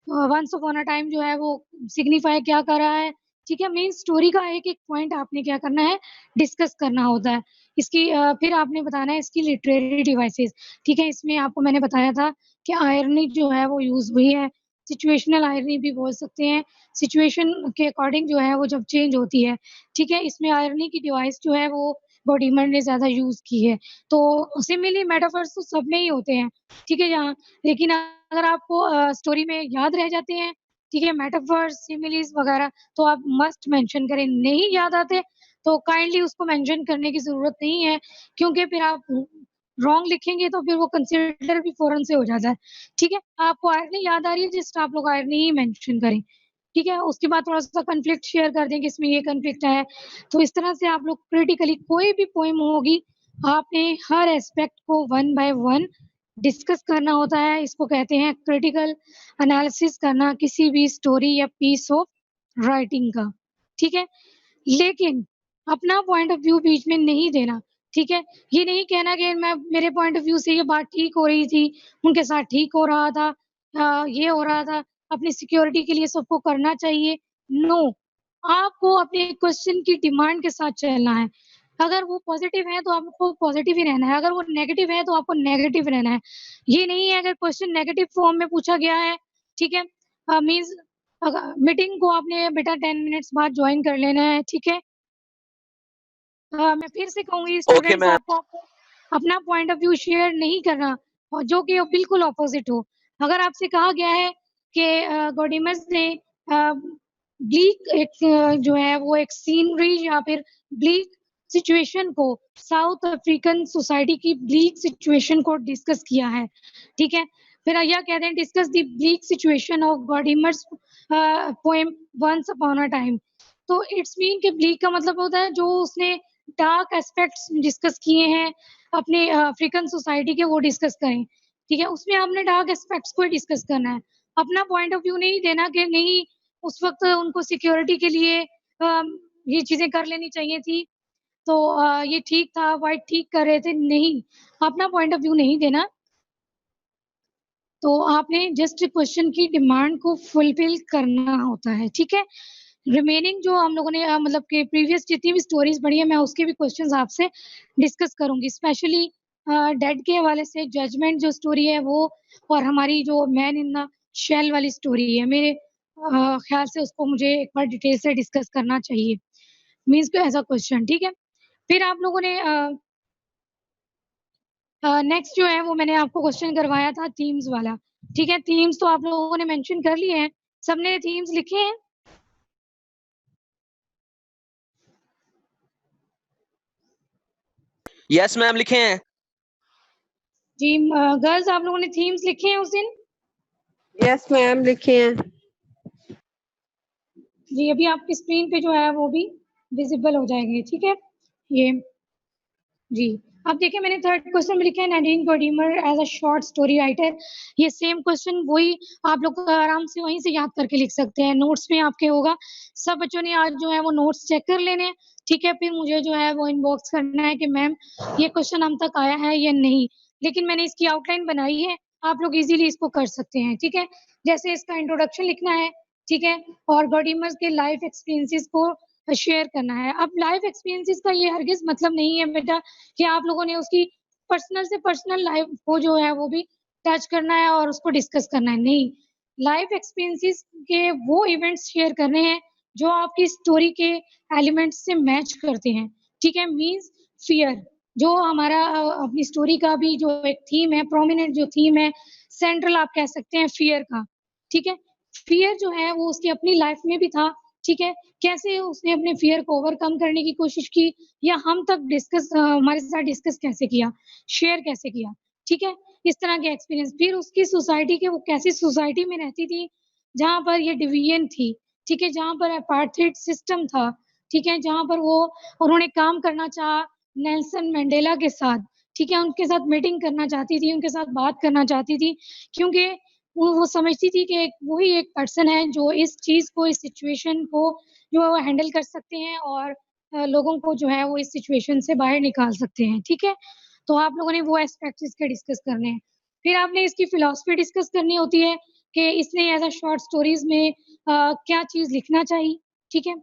वन्स अपॉन अ टाइम जो है वो सिग्निफाई क्या कर रहा है, ठीक है? मेन स्टोरी का एक-एक पॉइंट आपने क्या करना है, डिस्कस करना होता है। इसकी फिर आपने बताना है इसकी लिटरेरी डिवाइसेस, ठीक है? इसमें आपको मैंने बताया था कि आयरनी जो है वो यूज़ हुई है, सिचुएशनल आयरनी भी बोल सकते हैं, सिचुएशन के अकॉर्डिंग जो है वो जब चेंज होती है, ठीक है? इसमें आयरनी की डिवाइस जो है वो बॉडीमर ने ज़्यादा यूज़ की है। तो सिमिली मेटाफर्स तो सब में ही होते हैं, ठीक है? जहाँ लेकिन अगर आपको स्टोरी में याद रह जाते हैं, ठीक है? मेटाफर्स, सिमिलीज़ वगैरह तो आप मस्ट मेंशन करें, नहीं याद आते तो काइंडली उसको मेंशन करने की ज़रूरत नहीं है, क्योंकि फिर आप रॉन्ग लिखेंगे तो फिर वो कंसिडर भी फ़ौरन से हो जाता है, ठीक है? आपको आयरनी याद आ रही है जस्ट आप लोग आयरनी ही मेंशन करें, ठीक है? उसके बाद थोड़ा-सा कॉन्फ्लिक्ट शेयर कर दें कि इसमें ये कॉन्फ्लिक्ट है, तो इस तरह से आप लोग क्रिटिकली कोई भी पोएम होगी, आपने हर एस्पेक्ट को वन बाय वन डिस्कस करना होता है, इसको कहते हैं क्रिटिकल एनालिसिस करना किसी भी स्टोरी या पीस ऑफ राइटिंग का, ठीक है? लेकिन अपना पॉइंट ऑफ व्यू बीच में नहीं देना, ठीक है? ये नहीं कहना कि मैं मेरे पॉइंट ऑफ व्यू से ये बात ठीक हो रही थी, उनके साथ ठीक हो रहा था, ये हो रहा था, अपनी सिक्योरिटी के लिए सबको करना चाहिए, नो। आपको अपने क्वेश्चन की डिमांड के साथ चलना है। अगर वो पॉज़िटिव है तो आपको पॉज़िटिव ही रहना है, अगर वो नेगेटिव है तो आपको नेगेटिव रहना है। ये नहीं है अगर क्वेश्चन नेगेटिव फॉर्म में पूछा गया है, ठीक है? मीन्स मीटिंग को आपने बेटा 10 मिनट्स बाद जॉइन कर लेना है, ठीक है? मैं फिर से कहूँगी Okay, स्टूडेंट्स ma'am. आपको अपना पॉइंट ऑफ व्यू शेयर नहीं करना और जो कि बिल्कुल ऑपोज़िट हो। अगर आपसे कहा गया है कि गॉडीमस ने ब्लीक एक जो है वो एक सीनरी या फिर ब्लीक सिचुएशन को साउथ अफ्रीकन सोसाइटी की ब्लीक सिचुएशन को डिस्कस किया है, ठीक है? फिर या कहते हैं discuss the bleak situation of Gordimer's poem once upon a time. तो इट्स मीन कि ब्लीक का मतलब होता है जो उसने डार्क एस्पेक्ट्स डिस्कस किए हैं अपने अफ्रीकन सोसाइटी के वो डिस्कस करें, ठीक है? उसमें आपने डार्क एस्पेक्ट्स को ही डिस्कस करना है। अपना पॉइंट ऑफ व्यू नहीं देना कि नहीं उस वक़्त उनको सिक्योरिटी के लिए ये चीज़ें कर लेनी चाहिए थी, तो ये ठीक था, व्हाइट ठीक कर रहे थे, नहीं, अपना पॉइंट ऑफ व्यू नहीं देना। तो आपने जस्ट क्वेश्चन की डिमांड को फुलफिल करना होता है, ठीक है? रिमेनिंग जो हम लोगों ने मतलब कि प्रीवियस जितनी भी स्टोरीज़ पढ़ी है, मैं उसके भी क्वेश्चन्स आपसे डिस्कस करूँगी। स्पेशली डेड के हवाले से जजमेंट जो स्टोरी है वो और हमारी जो मैन इन द शेल वाली स्टोरी है, मेरे ख़्याल से उसको मुझे एक बार डिटेल से डिस्कस करना चाहिए। मीन्स एज़ अ क्वेश्चन, ठीक है? फिर आप लोगों ने नेक्स्ट जो है वो मैंने आपको क्वेश्चन करवाया था थीम्स वाला, ठीक है? थीम्स तो आप लोगों ने मेंशन कर लिए हैं, सबने थीम्स लिखे हैं? Yes, ma'am. लिखे हैं. जी गर्ल्स आप लोगों ने थीम्स लिखे हैं उस दिन? Yes, ma'am. लिखे हैं. जी, अभी आपकी स्क्रीन पे जो है वो भी विज़िबल हो जाएँगे, ठीक है? ये जी, अब देखिए मैंने थर्ड क्वेश्चन में लिखा है Nadine Gordimer as a short story writer. ये सेम क्वेश्चन वही आप लोग आराम से वहीं से याद करके लिख सकते हैं, नोट्स में आपके होगा। सब बच्चों ने आज जो है वो नोट्स चेक कर लेने हैं, ठीक है? फिर मुझे जो है वो इनबॉक्स करना है कि मैम ये क्वेश्चन हम तक आया है या नहीं। लेकिन मैंने इसकी आउटलाइन बनाई है, आप लोग ईज़िली इसको कर सकते हैं, ठीक है? जैसे इसका इंट्रोडक्शन लिखना है, ठीक है? और गॉडीमर्स के लाइफ़ एक्सपीरियंसेस को शेयर करना है। अब लाइफ़ एक्सपीरियंसेस का ये हरगिज़ मतलब नहीं है बेटा कि आप लोगों ने उसकी पर्सनल से पर्सनल लाइफ़ को जो है वो भी टच करना है और उसको डिस्कस करना है, नहीं। लाइफ़ एक्सपीरियंसेस के वो इवेंट्स शेयर करने हैं, जो आपकी स्टोरी के एलिमेंट्स से मैच करते हैं, ठीक है? मीन्स फ़ियर जो हमारा अपनी स्टोरी का भी जो एक थीम है, प्रोमिनेंट जो थीम है, सेंट्रल आप कह सकते हैं फ़ियर का, ठीक है? फ़ियर जो है वो उसकी अपनी लाइफ़ में भी था, ठीक है? कैसे उसने अपने फ़ियर को ओवरकम करने की कोशिश की या हम तक हमारे साथ डिस्कस कैसे किया, शेयर कैसे किया, ठीक है? इस तरह के एक्सपीरियंस। फिर उसकी सोसाइटी के वो कैसी सोसाइटी में रहती थी जहाँ पर ये डिवीजन थी, ठीक है, जहाँ पर अपार्थाइड सिस्टम था, ठीक है, जहाँ पर वो उन्होंने काम करना चाहा नेल्सन मंडेला के साथ, ठीक है, उनके साथ मीटिंग करना चाहती थी, उनके साथ बात करना चाहती थी, क्योंकि वो समझती थी कि वही एक पर्सन है जो इस चीज़ को, इस सिचुएशन को जो है वो हैंडल कर सकते हैं और लोगों को जो है वो इस सिचुएशन से बाहर निकाल सकते हैं, ठीक है? तो आप लोगों ने वो एस्पेक्ट्स इसके डिस्कस करने हैं। फिर आपने इसकी फिलॉसफी डिस्कस करनी होती है कि इसने एज़ अ शॉर्ट स्टोरीज़ में क्या चीज़ लिखना चाहिए, ठीक है?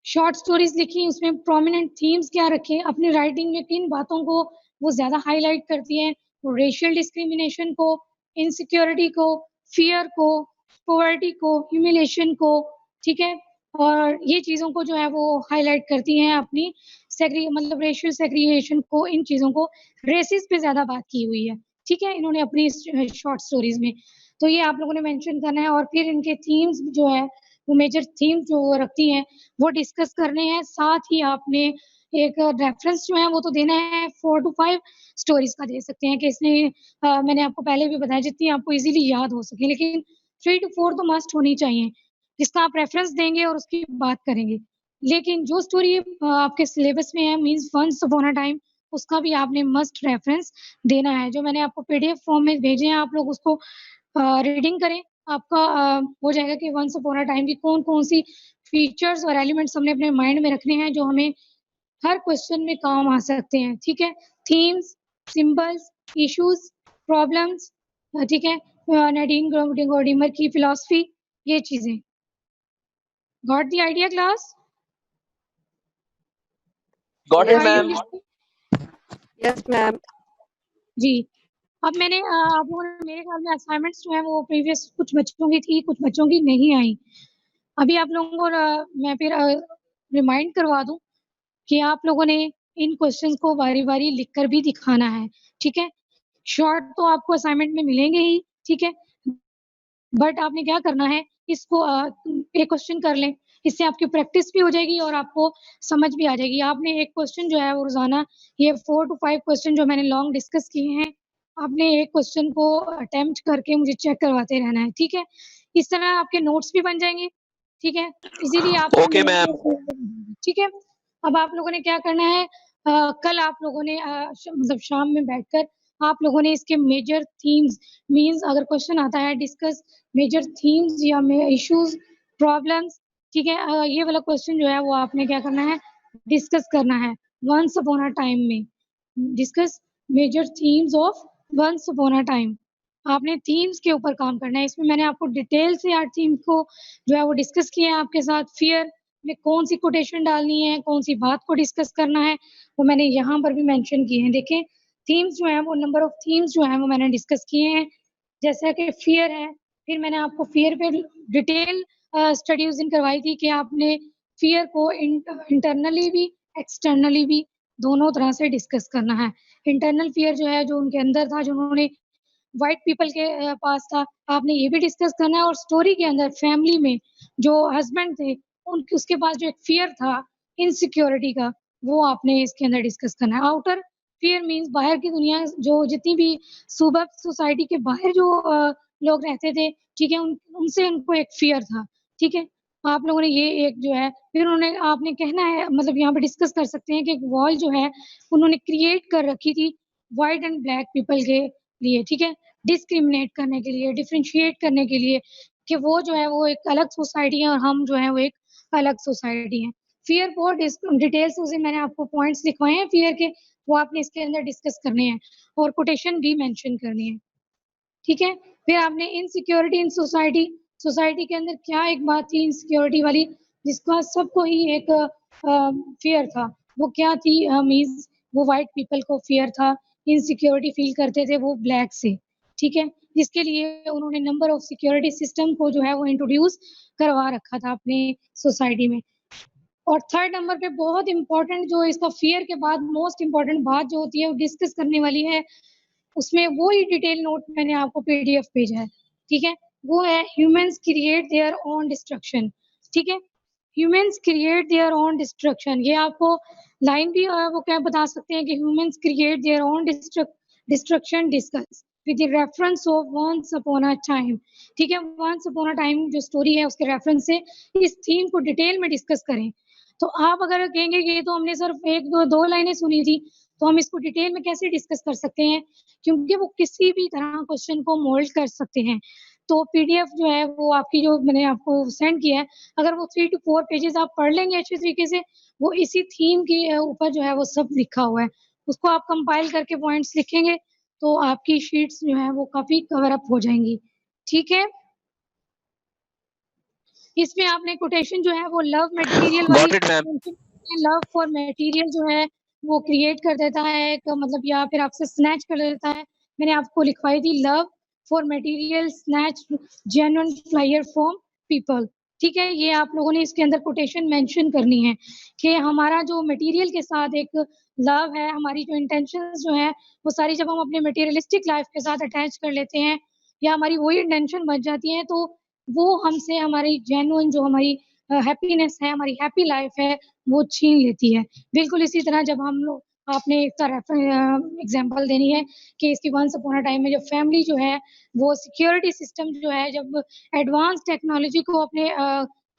शॉर्ट स्टोरीज़ लिखी, उसमें प्रोमिनेंट थीम्स क्या रखे, अपनी राइटिंग में किन बातों को वो ज़्यादा हाइलाइट करती हैं, वो रेशियल डिस्क्रिमिनेशन को, इनसिक्योरिटी को, फ़ियर को, पॉवर्टी को, ह्यूमिलिएशन को, ठीक है? और ये चीज़ों को जो है वो हाइलाइट करती हैं अपनी मतलब रेशियल सेग्रीगेशन को, इन चीज़ों को, रेसिस पे ज़्यादा बात की हुई है, ठीक है? इन्होंने अपनी इस शॉर्ट स्टोरीज़ में। तो ये आप लोगों ने मेंशन करना है और फिर इनके थीम्स जो है, वो मेजर थीम्स जो वो रखती हैं, वो डिस्कस करने हैं। साथ ही आपने एक रेफ़रेंस जो है वो तो देना है, 4 टू 5 स्टोरीज़ का दे सकते हैं कि इसने मैंने आपको पहले भी बताया जितनी आपको ईज़िली याद हो सके, लेकिन 3 टू 4 तो मस्ट होनी चाहिए, जिसका आप रेफ़रेंस देंगे और उसकी बात करेंगे। लेकिन जो स्टोरी आपके सिलेबस में है means ones upon a time, उसका भी आपने मस्ट रेफ़रेंस देना है। जो मैंने आपको पीडीएफ फॉर्म में भेजे हैं, आप लोग उसको रीडिंग करें। आपका हो जाएगा कि वन्स अपॉन अ टाइम की कौन-कौन सी फीचर्स और एलिमेंट्स हमने अपने माइंड में रखने हैं जो हमें हर क्वेश्चन में काम आ सकते हैं, ठीक है? थीम्स, सिंबल्स, इश्यूज़, प्रॉब्लम्स ठीक है? नैडीन गॉर्डिमर की फिलॉसफी, ये चीज़ें। Got the idea class? Got it, are you ma'am. Listening? Yes, ma'am. जी। अब मैंने आप लोगों ने मेरे ख्याल में असाइनमेंट्स जो हैं वो प्रीवियस कुछ बच्चों की थी, कुछ बच्चों की नहीं आई। अभी आप लोगों को मैं फिर रिमाइंड करवा दूँ कि आप लोगों ने इन क्वेश्चंस को बारी-बारी लिख कर भी दिखाना है, ठीक है? शॉर्ट तो आपको असाइनमेंट में मिलेंगे ही, ठीक है? बट आपने क्या करना है, इसको एक क्वेश्चन कर लें, इससे आपकी प्रैक्टिस भी हो जाएगी और आपको समझ भी आ जाएगी। आपने एक क्वेश्चन जो है वो रोज़ाना ये 4 टू 5 क्वेश्चन जो मैंने लॉन्ग डिस्कस किए हैं, आपने एक क्वेश्चन को अटेम्प्ट करके मुझे चेक करवाते रहना है, ठीक है? इस तरह आपके नोट्स भी बन जाएँगे, ठीक है? इज़िली आपको Okay, ma'am. ठीक है? अब आप लोगों ने क्या करना है कल आप लोगों ने मतलब शाम में बैठकर आप लोगों ने इसके मेजर थीम्स मीन्स अगर क्वेश्चन आता है डिस्कस मेजर थीम्स या इश्यूज प्रॉब्लम्स ठीक है ये वाला क्वेश्चन जो है वो आपने क्या करना है डिस्कस करना है वंस अपॉन अ टाइम में discuss major themes of once upon a time आपने थीम्स के ऊपर काम करना है इसमें मैंने आपको डिटेल से यार थीम को जो है वो डिस्कस किया है आपके साथ फियर में कौन सी कोटेशन डालनी है कौन सी बात को डिस्कस करना है वो मैंने यहाँ पर भी मेंशन किए हैं देखें थीम्स जो है वो नंबर ऑफ थीम्स जो है वो मैंने डिस्कस किए हैं जैसा कि फ़ियर है, फिर मैंने आपको फ़ियर पे डिटेल स्टडी उस दिन करवाई थी कि आपने फ़ियर को इंटरनली भी, एक्सटर्नली भी दोनों तरह से डिस्कस करना है। इंटरनल फ़ियर जो है, जो उनके अंदर था, जो उन्होंने व्हाइट पीपल के पास था, आपने ये भी डिस्कस करना है और स्टोरी के अंदर फैमिली में जो हस्बैंड थे, उनके उसके पास जो एक फ़ियर था इनसिक्योरिटी का, वो आपने इसके अंदर डिस्कस करना है। आउटर फ़ियर मीन्स बाहर की दुनिया जो जितनी भी सुबह सोसाइटी के बाहर जो लोग रहते थे, ठीक है? उनसे उनको एक फ़ियर था, ठीक है? आप लोगों ने ये एक जो है फिर उन्होंने आपने कहना है मतलब यहाँ पे डिस्कस कर सकते हैं कि एक वॉल जो है, उन्होंने क्रिएट कर रखी थी व्हाइट एंड ब्लैक पीपल के लिए, ठीक है? डिस्क्रिमिनेट करने के लिए, डिफरेंशिएट करने के लिए कि वो जो है वो एक अलग सोसाइटी है और हम जो है वो एक अलग सोसाइटी हैं। फ़ियर बहुत डिटेल से उसे मैंने आपको पॉइंट्स लिखवाए हैं फ़ियर के, वो आपने इसके अंदर डिस्कस करने हैं और कोटेशन भी मेंशन करनी है। ठीक है? फिर आपने इनसिक्योरिटी इन सोसाइटी, सोसाइटी के अंदर क्या एक बात थी इनसिक्योरिटी वाली जिसका सबको ही एक फ़ियर था। वो क्या थी मीन्स वो व्हाइट पीपल को फ़ियर था, इनसिक्योरिटी फ़ील करते थे वो ब्लैक से, ठीक है? जिसके लिए उन्होंने नंबर ऑफ सिक्योरिटी सिस्टम को जो है वो इंट्रोड्यूस करवा रखा था अपने सोसाइटी में। और थर्ड नंबर पे बहुत इम्पोर्टेंट जो इसका फ़ियर के बाद मोस्ट इम्पोर्टेंट बात जो होती है वो डिस्कस करने वाली है उसमें वो ही डिटेल नोट मैंने आपको पीडीएफ भेजा है, ठीक है? वो है humans create their own destruction, ठीक है? Humans create their own destruction ये आपको लाइन भी वो क्या बता सकते हैं कि humans create their own destruction discuss with the reference of once upon a time. ठीक है, वंस अपॉन अ टाइम जो स्टोरी है उसके रेफरेंस से इस थीम को डिटेल में डिस्कस करें। तो आप अगर कहेंगे कि ये तो हमने सिर्फ 1-2 लाइनें सुनी थी, तो हम इसको डिटेल में कैसे डिस्कस कर सकते हैं? क्योंकि वो किसी भी तरह क्वेश्चन को मोल्ड कर सकते हैं। तो पीडीएफ जो है वो आपकी जो मैंने आपको सेंड किया है, अगर वो 3 टू 4 पेजेज़ आप पढ़ लेंगे अच्छे तरीके से, वो इसी थीम के ऊपर जो है वो सब लिखा हुआ है। उसको आप कंपाइल करके पॉइंट्स लिखेंगे, तो आपकी शीट्स जो है वो काफ़ी कवर अप हो जाएँगी। ठीक है? इसमें आपने कोटेशन जो है वो लव मटेरियल वाली Got it, ma'am. Love for material जो है वो क्रिएट कर देता है एक मतलब या फिर आपसे स्नैच कर देता है। मैंने आपको लिखवाई थी love for material snatch genuine flyer from people. ठीक है, ये आप लोगों ने इसके अंदर कोटेशन मेंशन करनी है कि हमारा जो मटेरियल के साथ एक लव है, हमारी जो इंटेंशंस जो है वो सारी जब हम अपने मटेरियलिस्टिक लाइफ के साथ अटैच कर लेते हैं या हमारी वही इंटेंशन बच जाती है, तो वो हमसे हमारी जेन्युइन जो हमारी हैप्पीनेस है, हमारी हैप्पी लाइफ है, वो छीन लेती है। बिल्कुल इसी तरह जब हम लोग आपने इसका एग्ज़ाम्पल देनी है कि इसकी वन्स अपॉन अ टाइम में जो फैमिली जो है, वो सिक्योरिटी सिस्टम जो है जब एडवांस टेक्नोलॉजी को अपने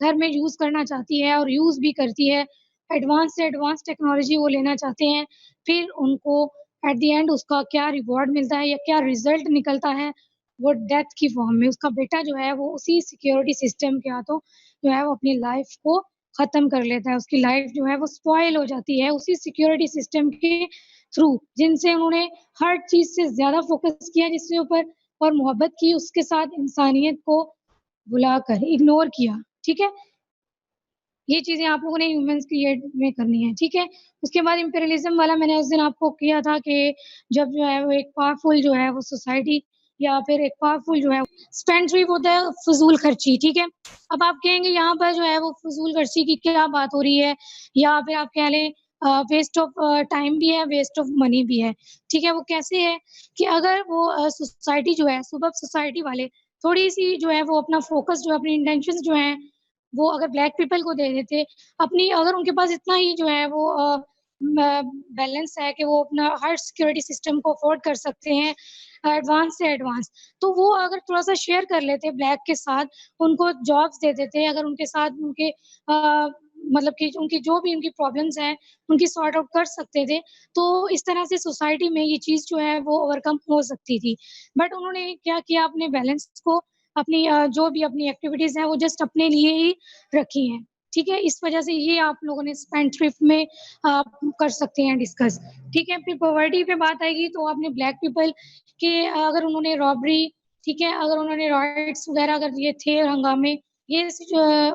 घर में यूज़ करना चाहती है और यूज़ भी करती है, एडवांस से एडवांस टेक्नोलॉजी वो लेना चाहते हैं, फिर उनको एट द एंड उसका क्या रिवॉर्ड मिलता है या क्या रिज़ल्ट निकलता है, वो डेथ की फॉर्म में उसका बेटा जो है वो उसी सिक्योरिटी सिस्टम के हाथों जो है वो अपनी लाइफ को ख़त्म कर लेता है। उसकी लाइफ जो है वो स्पॉइल हो जाती है उसी सिक्योरिटी सिस्टम के थ्रू जिनसे उन्होंने हर चीज़ से ज़्यादा फ़ोकस किया जिसके ऊपर और मोहब्बत की उसके साथ इंसानियत को भुलाकर इग्नोर किया। ठीक है? ये चीज़ें आप लोगों ने ह्यूमन्स क्रिएट में करनी है, ठीक है? उसके बाद इम्पेरियलिज़्म वाला मैंने उस दिन आपको किया था कि जब जो है वो एक पावरफुल जो है वो सोसाइटी या फिर एक पावरफुल जो है स्पेंड होता है फ़िज़ूल खर्ची, ठीक है? अब आप कहेंगे यहाँ पर जो है वो फ़िज़ूल खर्ची की क्या बात हो रही है या फिर आप कह लें वेस्ट ऑफ टाइम भी है, वेस्ट ऑफ मनी भी है, ठीक है? वो कैसे है कि अगर वो सोसाइटी जो है सुबह सोसाइटी वाले थोड़ी-सी जो है वो अपना फ़ोकस जो है अपनी इंटेंशंस जो हैं वो अगर ब्लैक पीपल को दे देते, अपनी अगर उनके पास इतना ही जो है वो म बैलेंस है कि वो अपना हर सिक्योरिटी सिस्टम को अफ़ोर्ड कर सकते हैं, एडवांस से एडवांस, तो वो अगर थोड़ा-सा शेयर कर लेते ब्लैक के साथ, उनको जॉब्स दे देते, अगर उनके साथ उनके मतलब कि उनकी जो भी उनकी प्रॉब्लम्स हैं, उनकी सॉर्ट आउट कर सकते थे, तो इस तरह से सोसाइटी में ये चीज़ जो है वो ओवरकम हो सकती थी। बट उन्होंने क्या किया अपने बैलेंस को अपनी जो भी अपनी एक्टिविटीज़ हैं वो जस्ट अपने लिए ही रखी हैं, ठीक है? इस वजह से ये आप लोगों ने स्पेंडथ्रिफ्ट में आप कर सकते हैं डिस्कस, ठीक है? फिर पॉवर्टी पे बात आएगी तो आपने ब्लैक पीपल के अगर उन्होंने रॉबरी, ठीक है? अगर उन्होंने राइट्स वगैरह अगर ये थे हंगामे, ये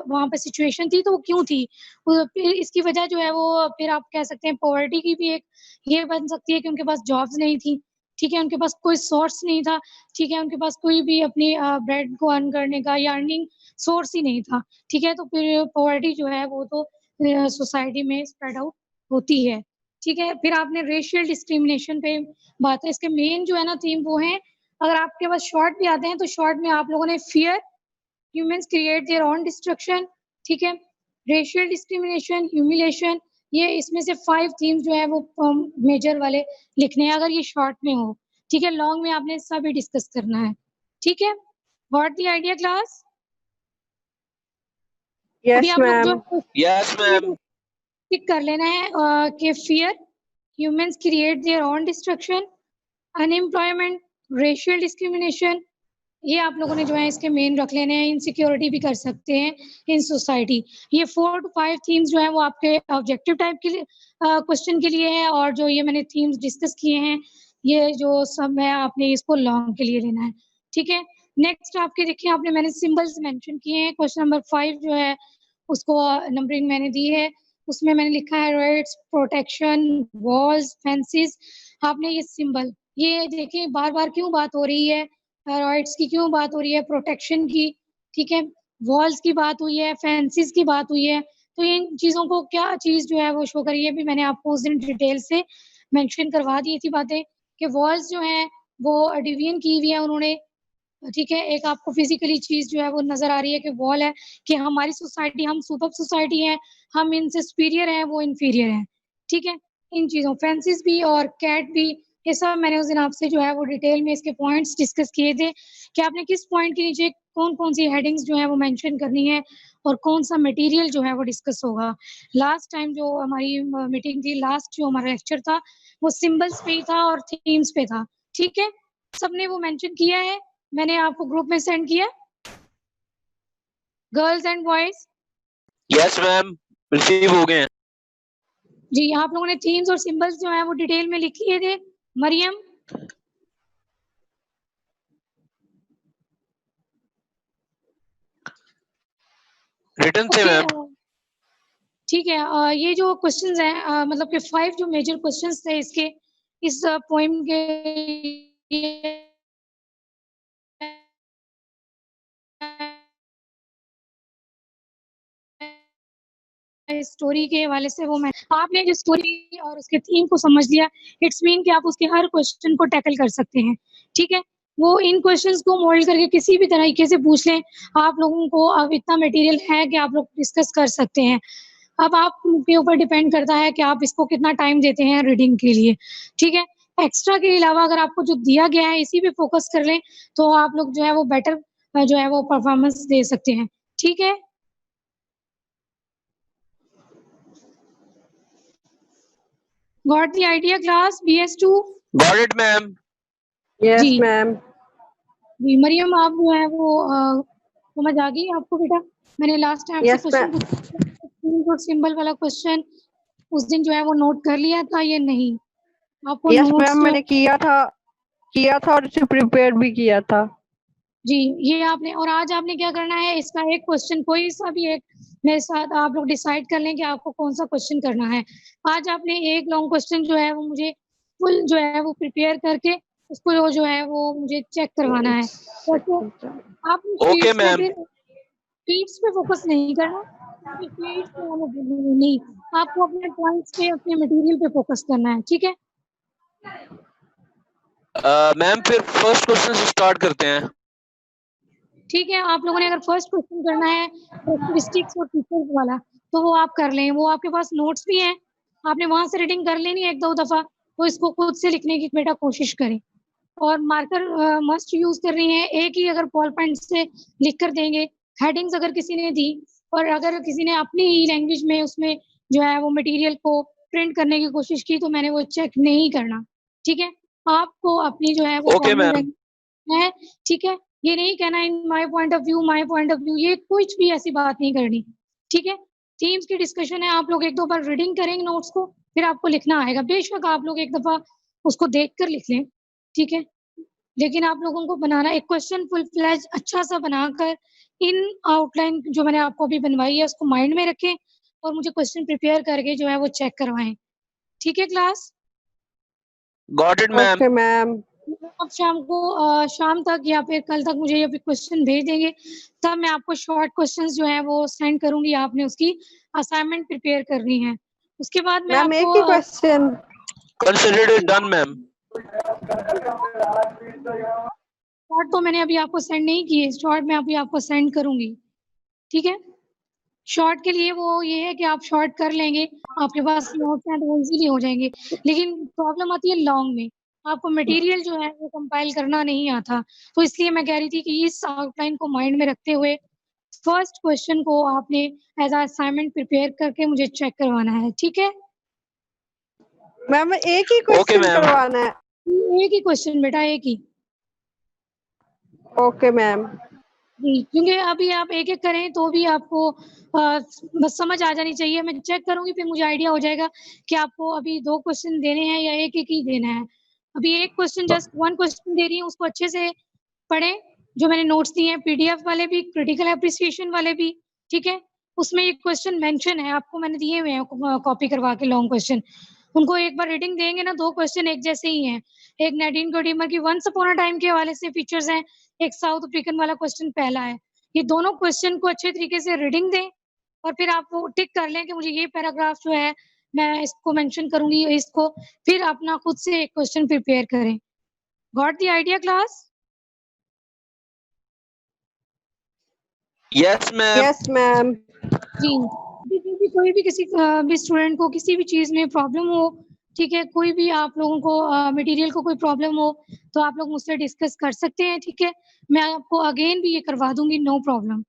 वहाँ पे सिचुएशन थी तो वो क्यों थी? फिर इसकी वजह जो है वो फिर आप कह सकते हैं पॉवर्टी की भी एक ये बन सकती है कि उनके पास जॉब्स नहीं थी, ठीक है? उनके पास कोई सोर्स नहीं था, ठीक है, उनके पास कोई भी अपनी ब्रेड को अर्न करने का या अर्निंग सोर्स ही नहीं था, ठीक है? तो फिर पॉवर्टी जो है वो तो सोसाइटी में स्प्रेड आउट होती है, ठीक है? फिर आपने रेशियल डिस्क्रिमिनेशन पे बात है, इसके मेन जो है ना थीम वो हैं, अगर आपके पास शॉर्ट भी आते हैं तो शॉर्ट में आप लोगों ने fear, humans create their own destruction, ठीक है? रेशियल डिस्क्रिमिनेशन, ह्यूमिलिएशन ये इसमें से 5 थीम्स जो है वो मेजर वाले लिखने हैं अगर ये शॉर्ट में हो, ठीक है? लॉन्ग में आपने सभी डिस्कस करना है, ठीक है? Got the idea class? अभी Yes, आप लोग जो ma'am. Yes, ma'am. टिक कर लेना है कि fear, humans create their own destruction, unemployment, racial discrimination ये आप लोगों ने जो है इसके मेन रख लेने हैं, इनसिक्योरिटी भी कर सकते हैं इन सोसाइटी। ये 4 टू 5 थीम्स जो हैं वो आपके ऑब्जेक्टिव टाइप के लिए क्वेश्चन के लिए है और जो ये मैंने थीम्स डिस्कस किए हैं, ये जो सब है आपने इसको लॉन्ग के लिए लेना है, ठीक है? नेक्स्ट आपके देखिए आपने मैंने सिंबल्स मेंशन किए हैं, क्वेश्चन नंबर 5 जो है उसको नंबरिंग मैंने दी है, उसमें मैंने लिखा है राइट्स, प्रोटेक्शन, वॉल्स, फेंसेस आपने ये सिंबल ये देखिए बार-बार क्यों बात हो रही है राइट्स की क्यों बात हो रही है, प्रोटेक्शन की, ठीक है? वॉल्स की बात हुई है, फेंसेस की बात हुई है, तो इन चीज़ों को क्या चीज़ जो है वो शो कर रही है, भी मैंने आपको उस दिन डिटेल से मेंशन करवा दी थी बातें कि वॉल्स जो हैं वो डिवीजन की हुई है उन्होंने, ठीक है? एक आपको फिज़िकली चीज़ जो है वो नज़र आ रही है कि वॉल है कि हमारी सोसाइटी हम सुपर सोसाइटी है, हम इनसे सुपीरियर हैं, वो इंफीरियर हैं, ठीक है? इन चीज़ों फेंसेस भी और कैट भी ये सब मैंने उस दिन आपसे जो है वो डिटेल में इसके पॉइंट्स डिस्कस किए थे कि आपने किस पॉइंट के नीचे कौन कौन सी हेडिंग्स जो है वो मेंशन करनी है और कौन सा मटेरियल जो है वो डिस्कस होगा। लास्ट टाइम जो हमारी मीटिंग थी, लास्ट जो हमारा लेक्चर था वो सिंबल्स पे ही था और थीम्स पे था। ठीक है, सबने वो मेंशन किया है, मैंने आपको ग्रुप में सेंड किया, girls and boys. Yes ma'am, receive हो गए हैं। जी, आप लोगों ने थीम्स और सिंबल्स जो है वो डिटेल में लिख लिए थे। मरियम, रिटर्न से ओके, मैम। ठीक है। ये जो क्वेश्चंस हैं मतलब कि 5 जो मेजर क्वेश्चंस थे इसके, इस पोएम के स्टोरी के हवाले से वो मैं आपने जो स्टोरी और उसके थीम को समझ लिया, इट्स मीन कि आप उसके हर क्वेश्चन को टैकल कर सकते हैं। ठीक है, वो इन क्वेश्चंस को मोल्ड करके किसी भी तरीके से पूछ लें, आप लोगों को अब इतना मटेरियल है कि आप लोग डिस्कस कर सकते हैं। अब आपके ऊपर डिपेंड करता है कि आप इसको कितना टाइम देते हैं रीडिंग के लिए। ठीक है, एक्स्ट्रा के अलावा अगर आपको जो दिया गया है इसी पे फोकस कर लें तो आप लोग जो है वो बेटर जो है वो परफॉर्मेंस दे सकते हैं। ठीक है, got the idea class BS2? Got it ma'am. Yes, जी ma'am. जी, मरियम आप जो है वो समझ आ गई आपको बेटा? मैंने लास्ट टाइम आपसे Yes, क्वेश्चन ma'am. पूछा और सिंबल वाला क्वेश्चन उस दिन जो है वो नोट कर लिया था या नहीं? आपको Yes, नोट्स ma'am. जो मैंने किया था और इसे प्रिपेयर भी किया था। जी, ये आपने, और आज आपने क्या करना है, इसका एक क्वेश्चन कोई सा भी एक मेरे साथ आप लोग डिसाइड कर लें कि आपको कौन सा क्वेश्चन करना है। आज आपने एक लॉन्ग क्वेश्चन जो है वो मुझे फुल जो है वो प्रिपेयर करके उसको जो है वो मुझे चेक करवाना है। तो आपने ओके शीट्स में मैम। फिर शीट्स पे फोकस नहीं करना, क्योंकि शीट्स पे हमें नहीं, आपको अपने पॉइंट्स पे, अपने मटेरियल पे फोकस करना है। ठीक है, मैम फिर फर्स्ट क्वेश्चन से स्टार्ट करते हैं। ठीक है। आप लोगों ने अगर फर्स्ट क्वेश्चन करना है कैरेक्टरिस्टिक्स और फीचर्स वाला तो वो आप कर लें, वो आपके पास नोट्स भी हैं, आपने वहां से रीडिंग कर लेनी है एक दो दफा, तो इसको खुद से लिखने की बेटा कोशिश करें और मार्कर मस्ट यूज कर रही है। एक ही अगर बॉल पॉइंट से लिख कर देंगे, हेडिंग्स अगर किसी ने दी और अगर किसी ने अपनी ही लैंग्वेज में उसमें जो है वो मटेरियल को प्रिंट करने की कोशिश की तो मैंने वो चेक नहीं करना। ठीक है, आपको अपनी जो है वो ओके फॉर्मल मैम। है। ठीक है, ये नहीं कहना in my point of view, my point of view, ये कुछ भी ऐसी बात नहीं करनी। ठीक है, थीम्स की डिस्कशन है, आप लोग एक दो बार रीडिंग करेंगे नोट्स को, फिर आपको लिखना आएगा। बेशक आप लोग एक दफा उसको देख कर लिख लें। ठीक है, लेकिन आप लोगों को बनाना एक क्वेश्चन फुल फ्लैज अच्छा सा बनाकर इन आउटलाइन जो मैंने आपको अभी बनवाई है उसको माइंड में रखें और मुझे क्वेश्चन प्रिपेयर करके जो है वो चेक करवाएं। ठीक है class, got it ma'am. Okay, ma'am. आप शाम को शाम तक या फिर कल तक मुझे ये क्वेश्चन भेज देंगे, तब मैं आपको शॉर्ट क्वेश्चंस जो है वो सेंड करूंगी, आपने उसकी असाइनमेंट प्रिपेयर करनी है। उसके बाद मैं Ma'am, एक आपको ही question. Considered it done ma'am. Short तो मैंने अभी आपको सेंड नहीं किए, शॉर्ट मैं अभी आपको सेंड करूंगी। ठीक है, शॉर्ट के लिए वो ये है कि आप शॉर्ट कर लेंगे, आपके पास नोट्स हैं तो वो इजीली हो जाएंगे, लेकिन प्रॉब्लम आती है लॉन्ग में, आपको मटेरियल जो है वो कंपाइल करना नहीं आता। तो इसलिए मैं कह रही थी कि इस आउटलाइन को माइंड में रखते हुए फर्स्ट क्वेश्चन को आपने एज अ असाइनमेंट प्रिपेयर करके मुझे चेक करवाना है। ठीक है, मैम एक ही ओके क्वेश्चन मैम। करवाना है। एक ही क्वेश्चन बेटा, एक ही। Okay ma'am. जी, क्योंकि अभी आप एक एक करें तो भी आपको बस समझ आ जानी चाहिए। मैं चेक करूंगी फिर मुझे आइडिया हो जाएगा कि आपको अभी 2 क्वेश्चन देने हैं या एक एक ही देना है। अभी एक क्वेश्चन, जस्ट 1 क्वेश्चन दे रही हूँ, उसको अच्छे से पढ़ें। जो मैंने नोट्स दिए हैं PDF वाले भी, क्रिटिकल एप्रिसिएशन वाले भी। ठीक है, उसमें एक क्वेश्चन मेंशन है, आपको मैंने दिए हुए हैं कॉपी करवा के लॉन्ग क्वेश्चन, उनको एक बार रीडिंग देंगे ना, 2 क्वेश्चन एक जैसे ही हैं। एक नैडीन कोडीमर की वंस अपॉन अ टाइम के हवाले से फीचर्स हैं, एक साउथ अफ्रीकन वाला क्वेश्चन पहला है। ये दोनों क्वेश्चन को अच्छे तरीके से रीडिंग दें और फिर आप वो टिक कर लें कि मुझे ये पैराग्राफ जो है मैं इसको मेंशन करूंगी इसको, फिर अपना खुद से एक क्वेश्चन प्रिपेयर करें। Got the idea class? Yes ma'am. Yes ma'am. जी, कोई भी किसी भी स्टूडेंट को किसी भी चीज में प्रॉब्लम हो ठीक है, कोई भी आप लोगों को मटेरियल को कोई प्रॉब्लम हो तो आप लोग मुझसे डिस्कस कर सकते हैं, ठीक है। मैं आपको अगेन भी ये करवा दूंगी, नो प्रॉब्लम।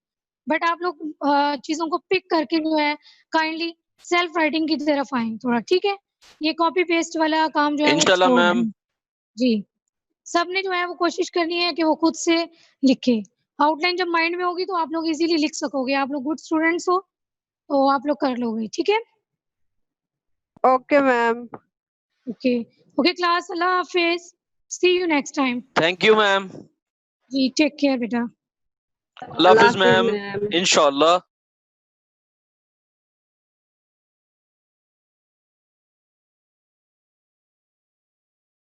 बट आप लोग चीज़ों को पिक करके जो है काइंडली सेल्फ राइटिंग की तरफ आएँ थोड़ा, ठीक है। ये कॉपी पेस्ट वाला काम जो है वो इंशाल्लाह छोड़ मैम। दें। जी, सबने जो है वो कोशिश करनी है कि वो खुद से लिखे। आउटलाइन जब माइंड में होगी तो आप लोग इज़िली लिख सकोगे। आप लोग गुड स्टूडेंट्स हो, तो आप लोग कर लोगे, ठीक है। Okay, ma'am. Okay, okay class, अल्लाह हाफ़िज़। See you next time. Thank you ma'am. जी, टेक केयर बेटा। अल्लाह हाफिज Allah Hafiz, मैम। ma'am. इंशाल्लाह।